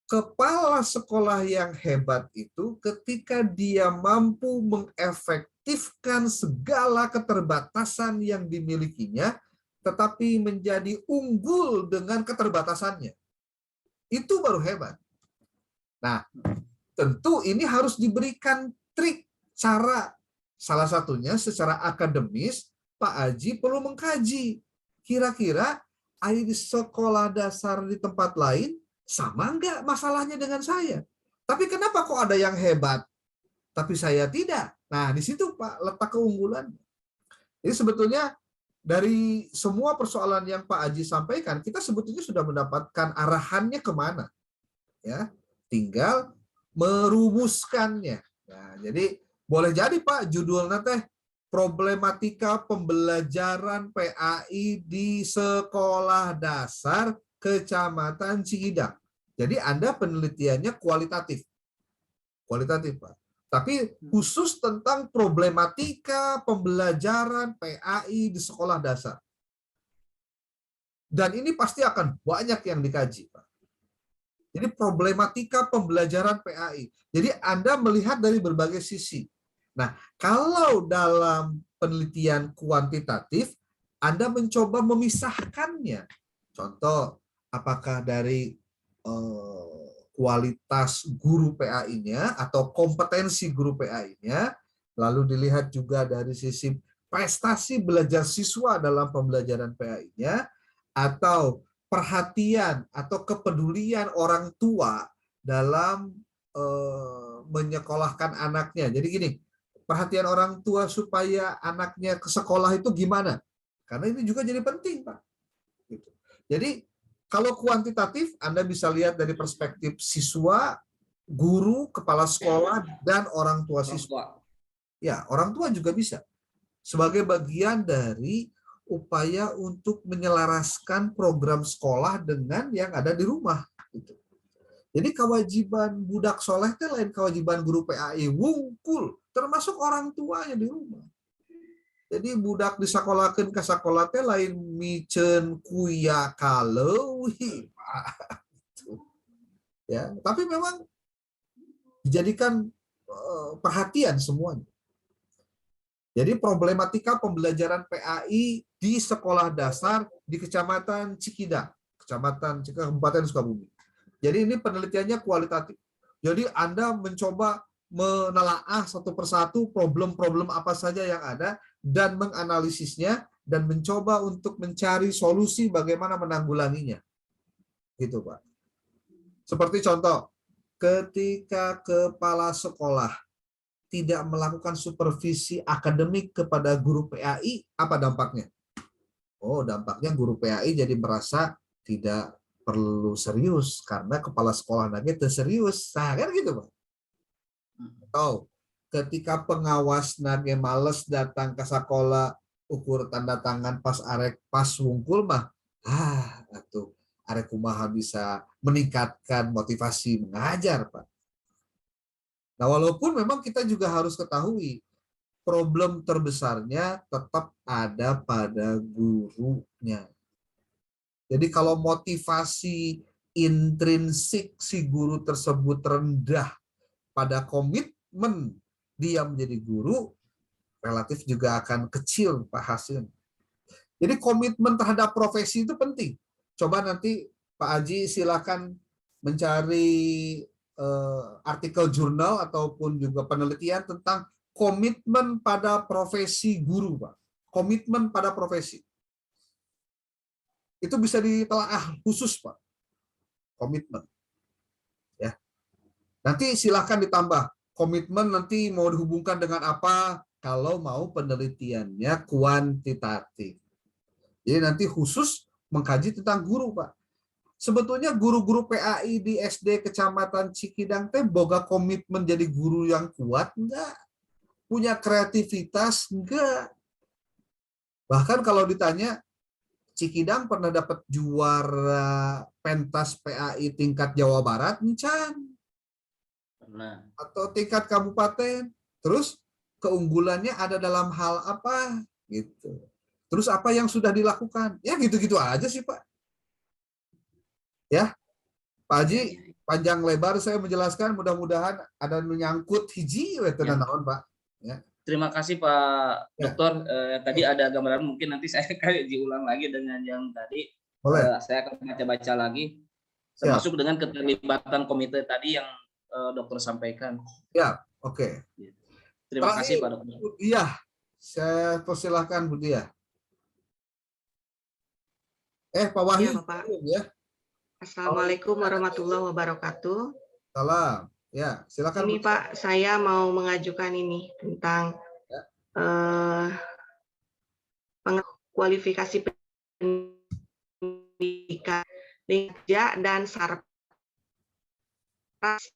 kepala sekolah yang hebat itu ketika dia mampu mengefektifkan segala keterbatasan yang dimilikinya, tetapi menjadi unggul dengan keterbatasannya. Itu baru hebat. Nah, tentu ini harus diberikan trik, cara. Salah satunya secara akademis, Pak Aji perlu mengkaji. Kira-kira di sekolah dasar di tempat lain, sama enggak masalahnya dengan saya? Tapi kenapa kok ada yang hebat, tapi saya tidak? Nah, di situ Pak letak keunggulan. Jadi sebetulnya dari semua persoalan yang Pak Aji sampaikan, kita sebetulnya sudah mendapatkan arahannya kemana. Ya, tinggal merumuskannya. Nah, jadi boleh jadi Pak judulnya teh problematika pembelajaran PAI di sekolah dasar Kecamatan Cikidang. Jadi Anda penelitiannya kualitatif. Kualitatif Pak. Tapi khusus tentang problematika pembelajaran PAI di sekolah dasar. Dan ini pasti akan banyak yang dikaji, Pak. Jadi problematika pembelajaran PAI. Jadi Anda melihat dari berbagai sisi. Nah, kalau dalam penelitian kuantitatif, Anda mencoba memisahkannya. Contoh, apakah dari kualitas guru PAI-nya atau kompetensi guru PAI-nya, lalu dilihat juga dari sisi prestasi belajar siswa dalam pembelajaran PAI-nya, atau perhatian atau kepedulian orang tua dalam menyekolahkan anaknya. Jadi gini, perhatian orang tua supaya anaknya ke sekolah itu gimana? Karena ini juga jadi penting, Pak. Gitu. Jadi kalau kuantitatif, Anda bisa lihat dari perspektif siswa, guru, kepala sekolah, dan orang tua siswa. Ya, orang tua juga bisa. Sebagai bagian dari upaya untuk menyelaraskan program sekolah dengan yang ada di rumah. Gitu. Jadi kewajiban budak soleh itu lain kewajiban guru PAI wungkul, termasuk orang tuanya di rumah. Jadi budak disakolahkeun ka sakola teh lain micen kuya kaleuwi. Ya, tapi memang dijadikan perhatian semuanya. Jadi problematika pembelajaran PAI di sekolah dasar di Kecamatan Cikidang, Kabupaten Sukabumi. Jadi ini penelitiannya kualitatif. Jadi Anda mencoba menelaah satu persatu problem-problem apa saja yang ada dan menganalisisnya dan mencoba untuk mencari solusi bagaimana menanggulanginya. Gitu, Pak. Seperti contoh, ketika kepala sekolah tidak melakukan supervisi akademik kepada guru PAI, apa dampaknya? Oh, dampaknya guru PAI jadi merasa tidak perlu serius karena kepala sekolah lagi serius. Nah, kan gitu, Pak. Atau ketika pengawas nage males datang ke sekolah, ukur tanda tangan pas wungkul mah, atuh arek kumaha bisa meningkatkan motivasi mengajar, Pak. Nah, walaupun memang kita juga harus ketahui problem terbesarnya tetap ada pada gurunya. Jadi kalau motivasi intrinsik si guru tersebut rendah pada komitmen dia menjadi guru, relatif juga akan kecil Pak hasilnya. Jadi komitmen terhadap profesi itu penting. Coba nanti Pak Haji silakan mencari artikel jurnal ataupun juga penelitian tentang komitmen pada profesi guru, Pak. Komitmen pada profesi. Itu bisa ditelaah khusus, Pak. Komitmen. Ya. Nanti silakan ditambah. Komitmen nanti mau dihubungkan dengan apa? Kalau mau penelitiannya kuantitatif. Jadi nanti khusus mengkaji tentang guru, Pak. Sebetulnya guru-guru PAI di SD Kecamatan Cikidang teh boga komitmen jadi guru yang kuat enggak? Punya kreativitas enggak? Bahkan kalau ditanya Cikidang pernah dapat juara pentas PAI tingkat Jawa Barat, encan. Pernah. Atau tingkat kabupaten. Terus keunggulannya ada dalam hal apa? Gitu. Terus apa yang sudah dilakukan? Ya gitu-gitu aja sih, Pak. Ya, Pak Haji, panjang lebar saya menjelaskan, mudah-mudahan ada menyangkut hiji wetenan naon, Pak. Ya. Terima kasih Pak Ya. Dokter. Tadi ada gambaran, mungkin nanti saya akan diulang lagi dengan yang tadi. Boleh. Saya akan baca-baca lagi, Siap. termasuk dengan keterlibatan komite tadi yang Dokter sampaikan. Ya, oke. Terima Terakhir, kasih Pak Dokter. Iya, saya persilahkan Bu Diah. Pak Wahyu. Iya, Bapak. Ya. Assalamualaikum warahmatullahi wabarakatuh. Salam. Ya, silakan. Ini Bu. Pak, saya mau mengajukan ini tentang kualifikasi pendidikan kerja dan saraf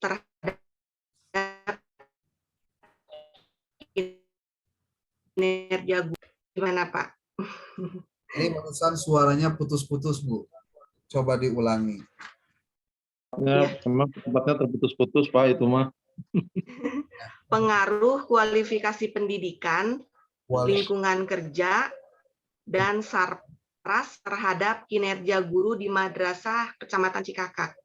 terhadap kinerja guru. Gimana Pak? Ini barusan suaranya putus-putus, Bu. Coba diulangi. Ya, memang tempatnya terputus-putus, Pak, itu mah. Pengaruh kualifikasi pendidikan, lingkungan kerja, dan sarpras terhadap kinerja guru di Madrasah Kecamatan Cikakak.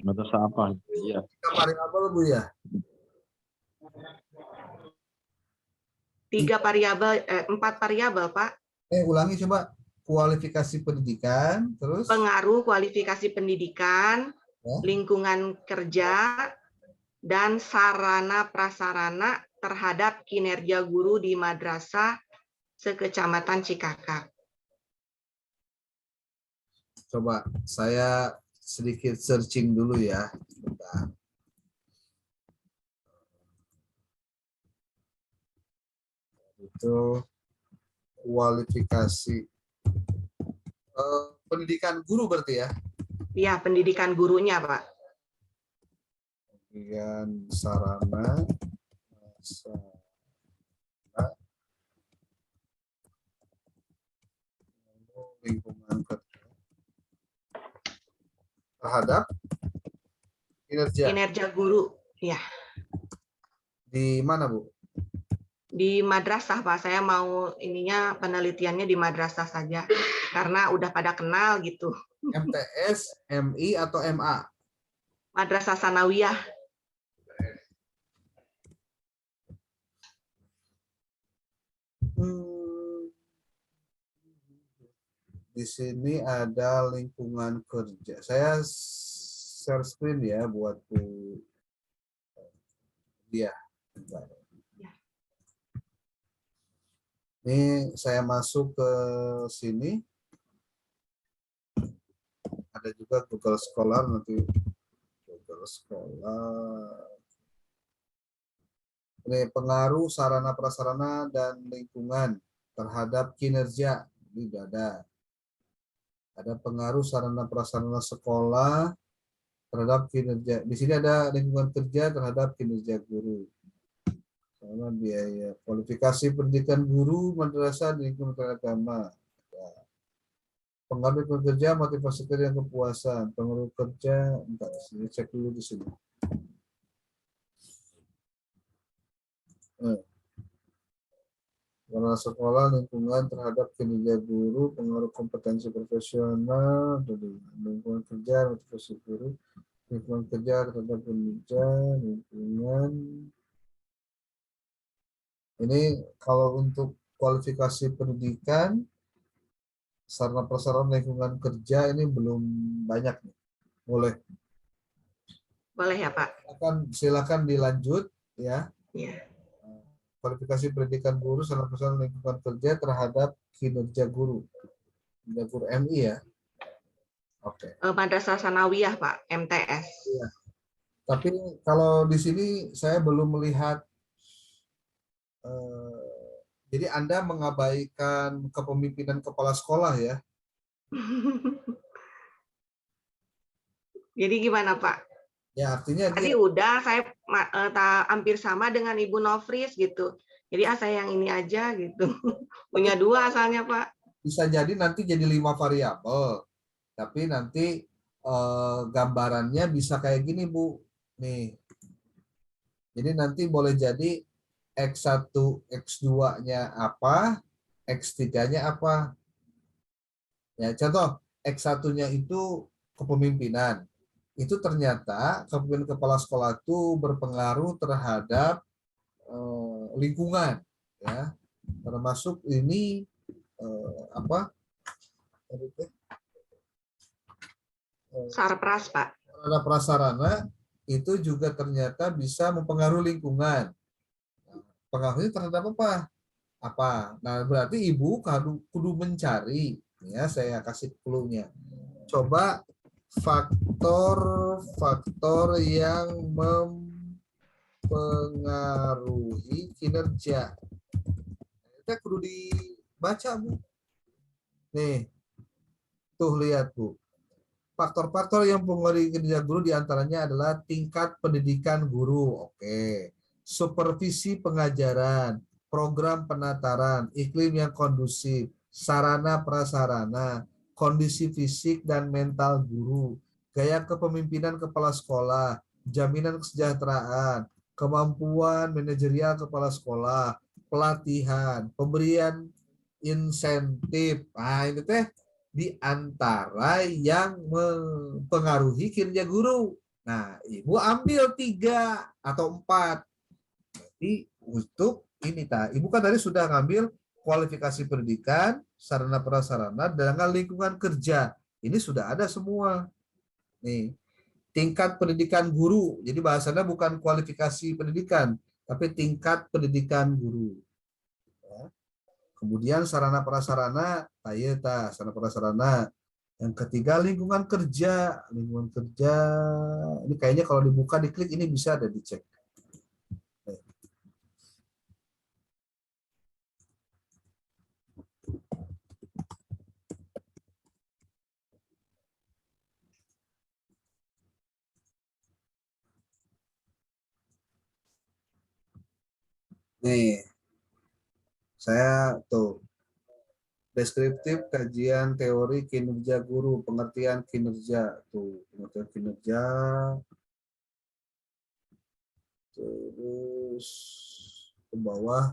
Madrasah apa? Iya. Variabel, Bu ya. 4 variabel, Pak. Ulangi coba. Kualifikasi pendidikan, terus Pengaruh kualifikasi pendidikan, Ya. lingkungan kerja, dan sarana prasarana terhadap kinerja guru di madrasah sekecamatan Cikakak. Coba saya sedikit searching dulu ya. Bentar. Itu kualifikasi pendidikan guru berarti ya? Ya, pendidikan gurunya, Pak. Kemudian sarana lingkungan kerja terhadap Kinerja guru, ya. Di mana, Bu? Di madrasah, Pak. Saya mau ininya penelitiannya di madrasah saja karena udah pada kenal gitu. MTS, MI atau MA? Madrasah Sanawiyah. Di sini ada lingkungan kerja. Saya share screen ya buat dia. Ini saya masuk ke sini. Ada juga Google Scholar nanti. Google Scholar. Ini pengaruh sarana prasarana dan lingkungan terhadap kinerja. Ini ada. Ada pengaruh sarana prasarana sekolah terhadap kinerja. Di sini ada lingkungan kerja terhadap kinerja guru. Sama biaya kualifikasi pendidikan guru madrasah di lingkungan agama. Ya. Pengaruh lingkungan kerja, motivasi kerja, kepuasan, pengaruh kerja. Entar sini cek dulu di sini. Karena sekolah, lingkungan terhadap kinerja guru, pengaruh kompetensi profesional, lingkungan kerja, motivasi guru, lingkungan kerja terhadap kinerja, lingkungan. Ini kalau untuk kualifikasi pendidikan, sarana prasarana lingkungan kerja ini belum banyak nih. Boleh. Boleh ya, Pak? Silakan dilanjut ya. Iya. Kualifikasi pendidikan guru, sarana prasarana lingkungan kerja terhadap kinerja guru. Kinerja guru MI ya. Oke. Madrasah Sanawiyah, Pak, MTS. Iya. Tapi kalau di sini saya belum melihat, jadi Anda mengabaikan kepemimpinan kepala sekolah ya? Jadi gimana, Pak? Ya artinya tadi udah saya hampir sama dengan Ibu Nofris gitu. Jadi saya yang ini aja gitu. Punya dua asalnya, Pak. Bisa jadi nanti jadi 5 variabel. Tapi nanti gambarannya bisa kayak gini, Bu. Nih. Jadi nanti boleh jadi X1, X2-nya apa, X3-nya apa. Ya, contoh X1-nya itu kepemimpinan. Itu ternyata kepemimpinan kepala sekolah itu berpengaruh terhadap lingkungan, ya, termasuk ini Sarpras, Pak. Sarana prasarana itu juga ternyata bisa mempengaruhi lingkungan. Pengaruhnya terhadap apa? Nah, berarti Ibu kudu mencari, ya, saya kasih clue-nya. Coba faktor-faktor yang mempengaruhi kinerja. Kita kudu dibaca, Bu. Nih, tuh lihat, Bu. Faktor-faktor yang mempengaruhi kinerja guru diantaranya adalah tingkat pendidikan guru, oke. Supervisi pengajaran, program penataran, iklim yang kondusif, sarana prasarana, kondisi fisik dan mental guru, gaya kepemimpinan kepala sekolah, jaminan kesejahteraan, kemampuan manajerial kepala sekolah, pelatihan, pemberian insentif. Nah, ini teh di antara yang mempengaruhi kinerja guru. Nah, Ibu ambil 3 atau 4. Jadi untuk ini Ibu kan tadi sudah ngambil kualifikasi pendidikan, sarana prasarana, dengan lingkungan kerja. Ini sudah ada semua. Nih, tingkat pendidikan guru. Jadi bahasanya bukan kualifikasi pendidikan, tapi tingkat pendidikan guru. Ya. Kemudian sarana prasarana, tayeta sarana prasarana. Yang ketiga lingkungan kerja, lingkungan kerja. Ini kayaknya kalau dibuka diklik ini bisa ada dicek. Nih, saya tuh deskriptif kajian teori kinerja guru, pengertian kinerja tuh, pengertian kinerja, terus ke bawah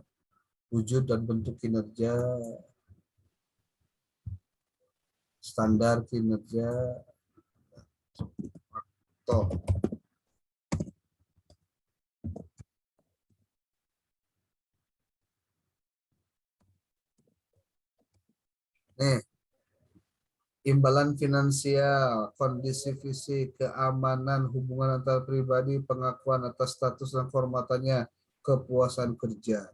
wujud dan bentuk kinerja, standar kinerja, toh. Nih, imbalan finansial, kondisi fisik, keamanan, hubungan antar pribadi, pengakuan atas status dan formatannya, kepuasan kerja,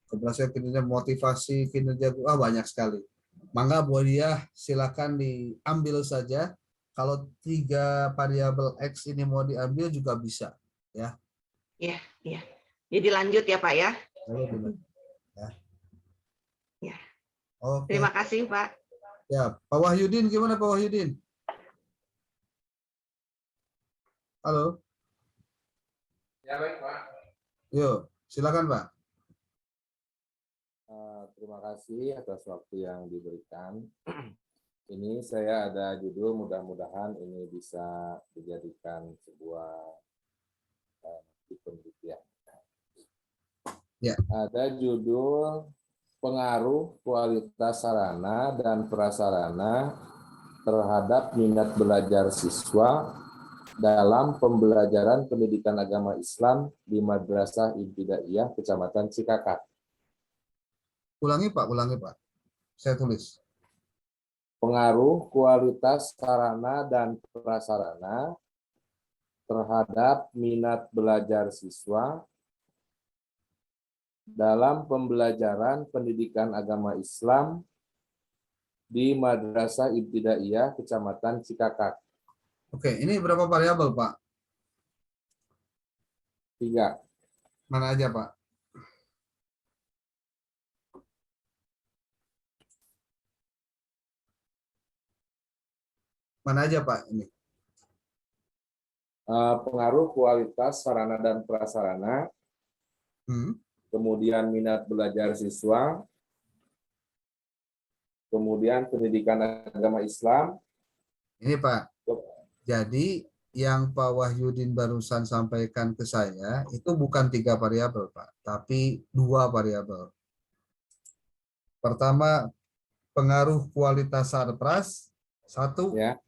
keberhasilan kinerja, motivasi kinerja, banyak sekali. Mangga buat dia silakan diambil saja. Kalau 3 variabel X ini mau diambil juga bisa, ya. Iya, iya. Jadi lanjut ya Pak ya. Ya. Ya. Oke. Terima kasih Pak. Ya, Pak Wahyudin gimana Pak Wahyudin? Halo. Ya baik Pak. Yuk, silakan Pak. Terima kasih atas waktu yang diberikan. Ini saya ada judul, mudah-mudahan ini bisa dijadikan sebuah penelitian. Ya. Ada judul pengaruh kualitas sarana dan prasarana terhadap minat belajar siswa dalam pembelajaran pendidikan agama Islam di Madrasah Ibtidaiyah Kecamatan Cikakak. Ulangi Pak. Saya tulis. Pengaruh kualitas sarana dan prasarana terhadap minat belajar siswa dalam pembelajaran pendidikan agama Islam di Madrasah Ibtidaiyah Kecamatan Cikakak. Oke, ini berapa variabel Pak? 3. Mana aja Pak? Mana aja Pak ini? Pengaruh kualitas sarana dan prasarana, kemudian minat belajar siswa, kemudian pendidikan agama Islam. Ini Pak. Jadi yang Pak Wahyudin barusan sampaikan ke saya itu bukan 3 variabel Pak, tapi 2 variabel. Pertama, pengaruh kualitas sarpras, 1. Ya.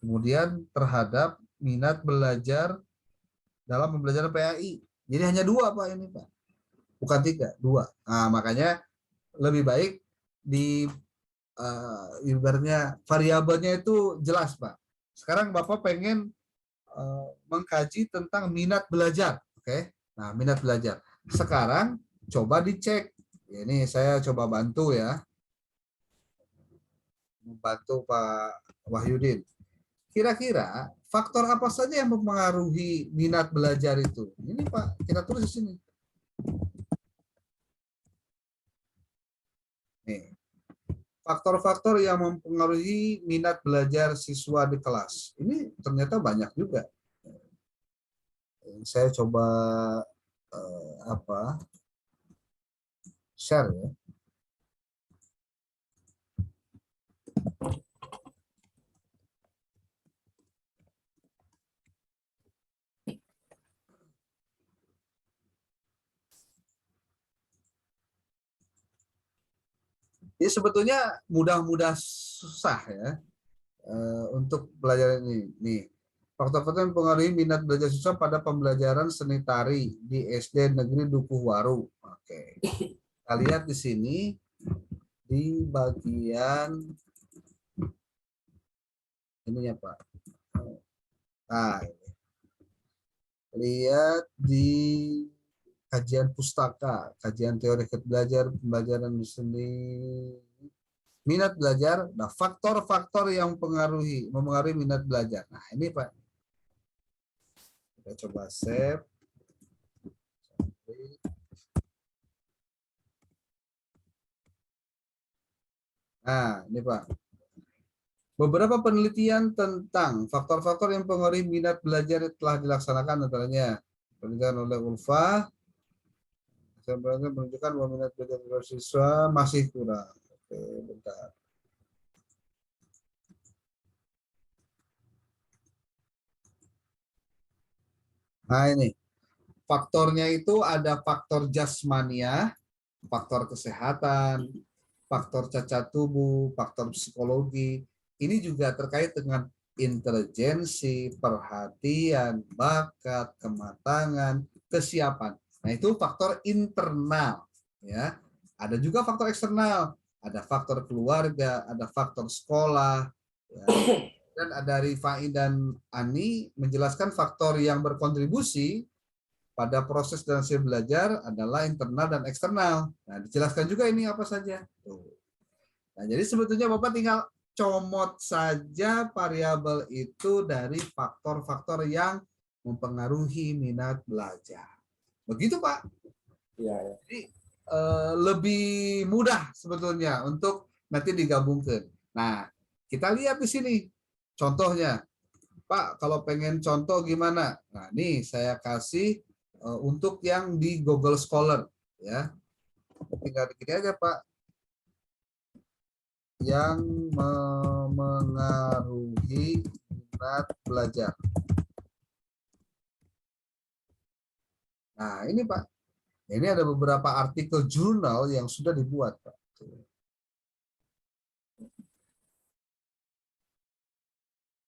Kemudian terhadap minat belajar dalam pembelajaran PAI. Jadi hanya 2 Pak ini Pak. Bukan 3, 2. Nah, makanya lebih baik di ibaratnya variabelnya itu jelas Pak. Sekarang Bapak pengen mengkaji tentang minat belajar. Oke. Nah, minat belajar. Sekarang coba dicek. Ini saya coba bantu ya. Membantu Pak Wahyudin. Kira-kira faktor apa saja yang mempengaruhi minat belajar itu? Ini Pak, kita tulis di sini. Nih. Faktor-faktor yang mempengaruhi minat belajar siswa di kelas. Ini ternyata banyak juga. Saya coba share ya. Ini sebetulnya mudah-mudah susah ya untuk belajar ini. Nih, faktor-faktor yang mempengaruhi minat belajar siswa pada pembelajaran seni tari di SD Negeri Dukuhwaru. Oke, kita lihat di sini di bagian ini ya Pak. Nah, ini. lihat di kajian pustaka, kajian teori belajar, pembelajaran di sini, minat belajar, nah faktor-faktor yang mempengaruhi minat belajar. Nah ini Pak, kita coba save. Nah ini Pak, beberapa penelitian tentang faktor-faktor yang mempengaruhi minat belajar telah dilaksanakan, antaranya penelitian oleh Ulfa menunjukkan bahwa minat belajar siswa masih kurang. Oke, bentar. Nah ini faktornya itu ada faktor jasmania, faktor kesehatan, faktor cacat tubuh, faktor psikologi. Ini juga terkait dengan intelijensi, perhatian, bakat, kematangan, kesiapan. Nah itu faktor internal, ya. Ada juga faktor eksternal, ada faktor keluarga, ada faktor sekolah, ya. Dan ada Rifai dan Ani menjelaskan faktor yang berkontribusi pada proses dan hasil belajar adalah internal dan eksternal. Nah, dijelaskan juga ini apa saja. Tuh. Nah, jadi sebetulnya Bapak tinggal comot saja variabel itu dari faktor-faktor yang mempengaruhi minat belajar. Begitu Pak. Iya, ya. Jadi lebih mudah sebetulnya untuk nanti digabungkan. Nah, kita lihat di sini contohnya. Pak, kalau pengen contoh gimana? Nah, nih saya kasih untuk yang di Google Scholar, ya. Tinggal gini aja Pak. Yang memengaruhi minat belajar. Nah, ini Pak. Ini ada beberapa artikel jurnal yang sudah dibuat, Pak.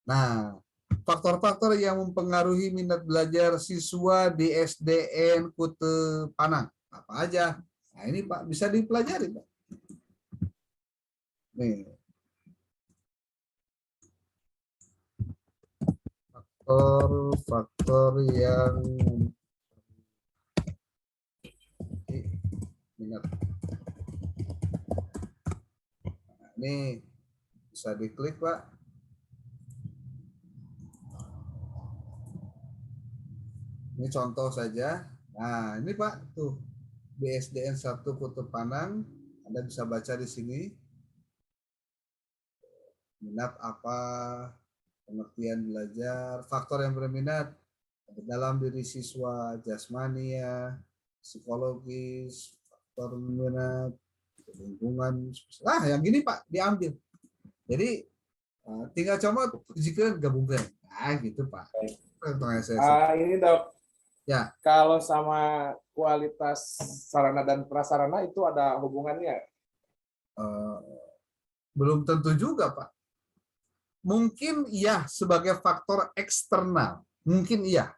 Nah, faktor-faktor yang mempengaruhi minat belajar siswa di SDN Kute Panang. Apa aja? Nah, ini Pak, bisa dipelajari, Pak. Nih. Faktor-faktor yang minat. Nah, ini bisa diklik, Pak. Ini contoh saja. Nah, ini Pak, tuh BSDN 1 Kute Panang, Anda bisa baca di sini. Minat apa, pengertian belajar, faktor yang berminat dalam diri siswa, jasmania, psikologis, faktor minat, lingkungan. Yang gini Pak, diambil. Jadi tinggal coba jika gabungkan. Nah, gitu Pak. Ini Dok. Ya. Kalau sama kualitas sarana dan prasarana itu ada hubungannya? Belum tentu juga, Pak. Mungkin iya sebagai faktor eksternal. Mungkin iya.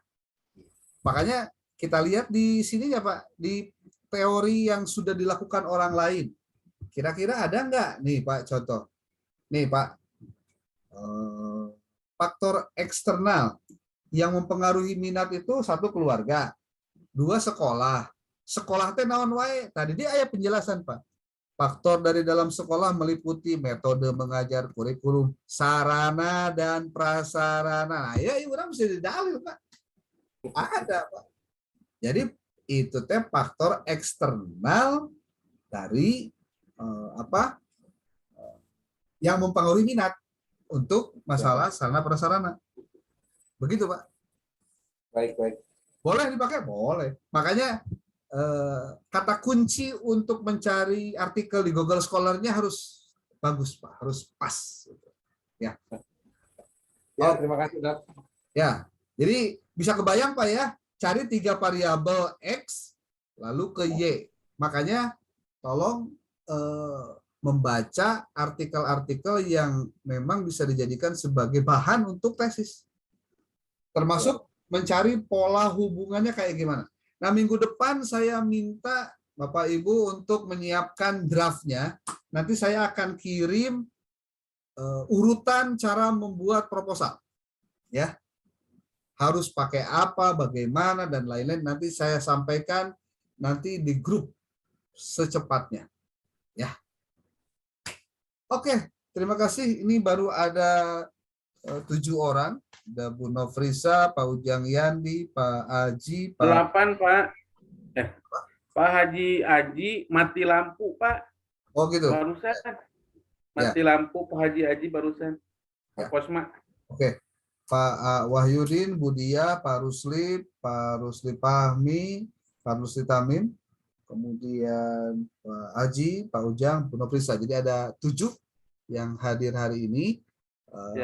Makanya kita lihat di sini ya, Pak, di teori yang sudah dilakukan orang lain. Kira-kira ada nggak? Nih, Pak, contoh. Nih, Pak. Faktor eksternal yang mempengaruhi minat itu satu keluarga, dua sekolah. Sekolah teh naon wae. Tadi dia aya penjelasan, Pak. Faktor dari dalam sekolah meliputi metode mengajar, kurikulum, sarana dan prasarana. Nah, ya orang bisa didalil, Pak. Ada, Pak. Jadi itu teh faktor eksternal dari yang mempengaruhi minat untuk masalah sarana prasarana. Begitu, Pak. Baik. Boleh dipakai? Boleh. Makanya kata kunci untuk mencari artikel di Google Scholar-nya harus bagus, Pak. Harus pas. Ya. Ya, terima kasih, Dok. Ya. Jadi bisa kebayang, Pak, ya. Cari 3 variabel X lalu ke Y. Makanya tolong membaca artikel-artikel yang memang bisa dijadikan sebagai bahan untuk tesis. Termasuk mencari pola hubungannya kayak gimana. Nah, minggu depan saya minta Bapak Ibu untuk menyiapkan draftnya. Nanti saya akan kirim urutan cara membuat proposal. Ya. harus pakai apa, bagaimana, dan lain-lain. Nanti saya sampaikan nanti di grup secepatnya. Ya. Oke, terima kasih. Ini baru ada 7 orang. Ada Bu Nofrisa, Pak Ujang Yandi, Pak Aji, Pak... 8, Pak. Pak Haji Aji mati lampu, Pak. Oh gitu. Barusan. Mati lampu Pak Haji Aji barusan. Pak Kosma. Oke. Pak Wahyudin, Budia, Pak Rusli Fahmi, Pak Rusli Tamim, kemudian Pak Haji, Pak Ujang, Bu Nofrisa. Jadi ada 7 yang hadir hari ini.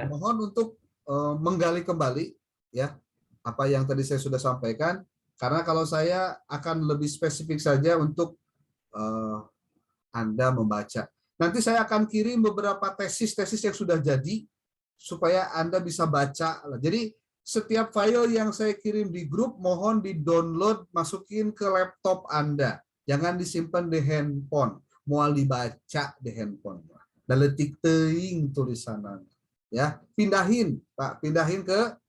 Mohon untuk menggali kembali ya apa yang tadi saya sudah sampaikan, karena kalau saya akan lebih spesifik saja untuk Anda membaca. Nanti saya akan kirim beberapa tesis-tesis yang sudah jadi supaya Anda bisa baca. Jadi setiap file yang saya kirim di grup mohon di-download, masukin ke laptop Anda. Jangan disimpan di handphone, mau dibaca di handphone. Dan letik teing tulisannya. Ya, pindahin, Pak, pindahin ke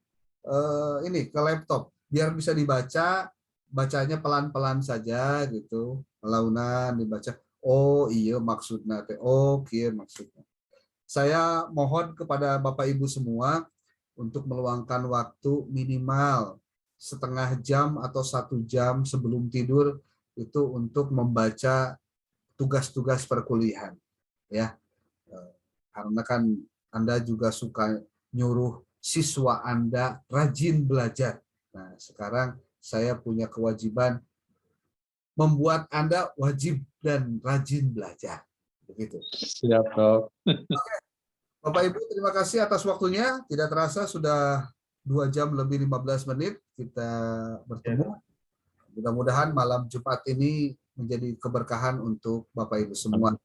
ke laptop biar bisa dibaca, bacanya pelan-pelan saja gitu. Launan dibaca. Oh iya maksudnya teh. Oke maksudnya. Saya mohon kepada Bapak Ibu semua untuk meluangkan waktu minimal setengah jam atau 1 jam sebelum tidur itu untuk membaca tugas-tugas perkuliahan. Ya, karena kan Anda juga suka nyuruh siswa Anda rajin belajar. Nah, sekarang saya punya kewajiban membuat Anda wajib dan rajin belajar. Begitu. Siap, Dok. Bapak Ibu, terima kasih atas waktunya. Tidak terasa sudah 2 jam lebih 15 menit kita bertemu. Mudah-mudahan malam Jumat ini menjadi keberkahan untuk Bapak Ibu semua.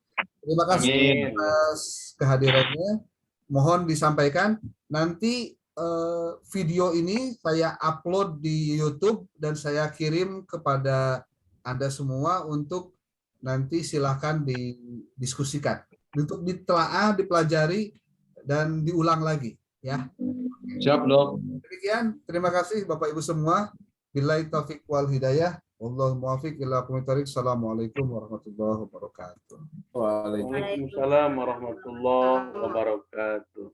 Terima kasih atas kehadirannya. Mohon disampaikan nanti video ini saya upload di YouTube dan saya kirim kepada Anda semua untuk nanti silakan didiskusikan, untuk ditelaah, dipelajari dan diulang lagi ya. Siap, Dok. Demikian, terima kasih Bapak Ibu semua. Billahi taufik wal hidayah. Wallahul muwaffiq ila aqwamit thoriq. Assalamualaikum warahmatullahi wabarakatuh. Waalaikumsalam warahmatullahi wabarakatuh.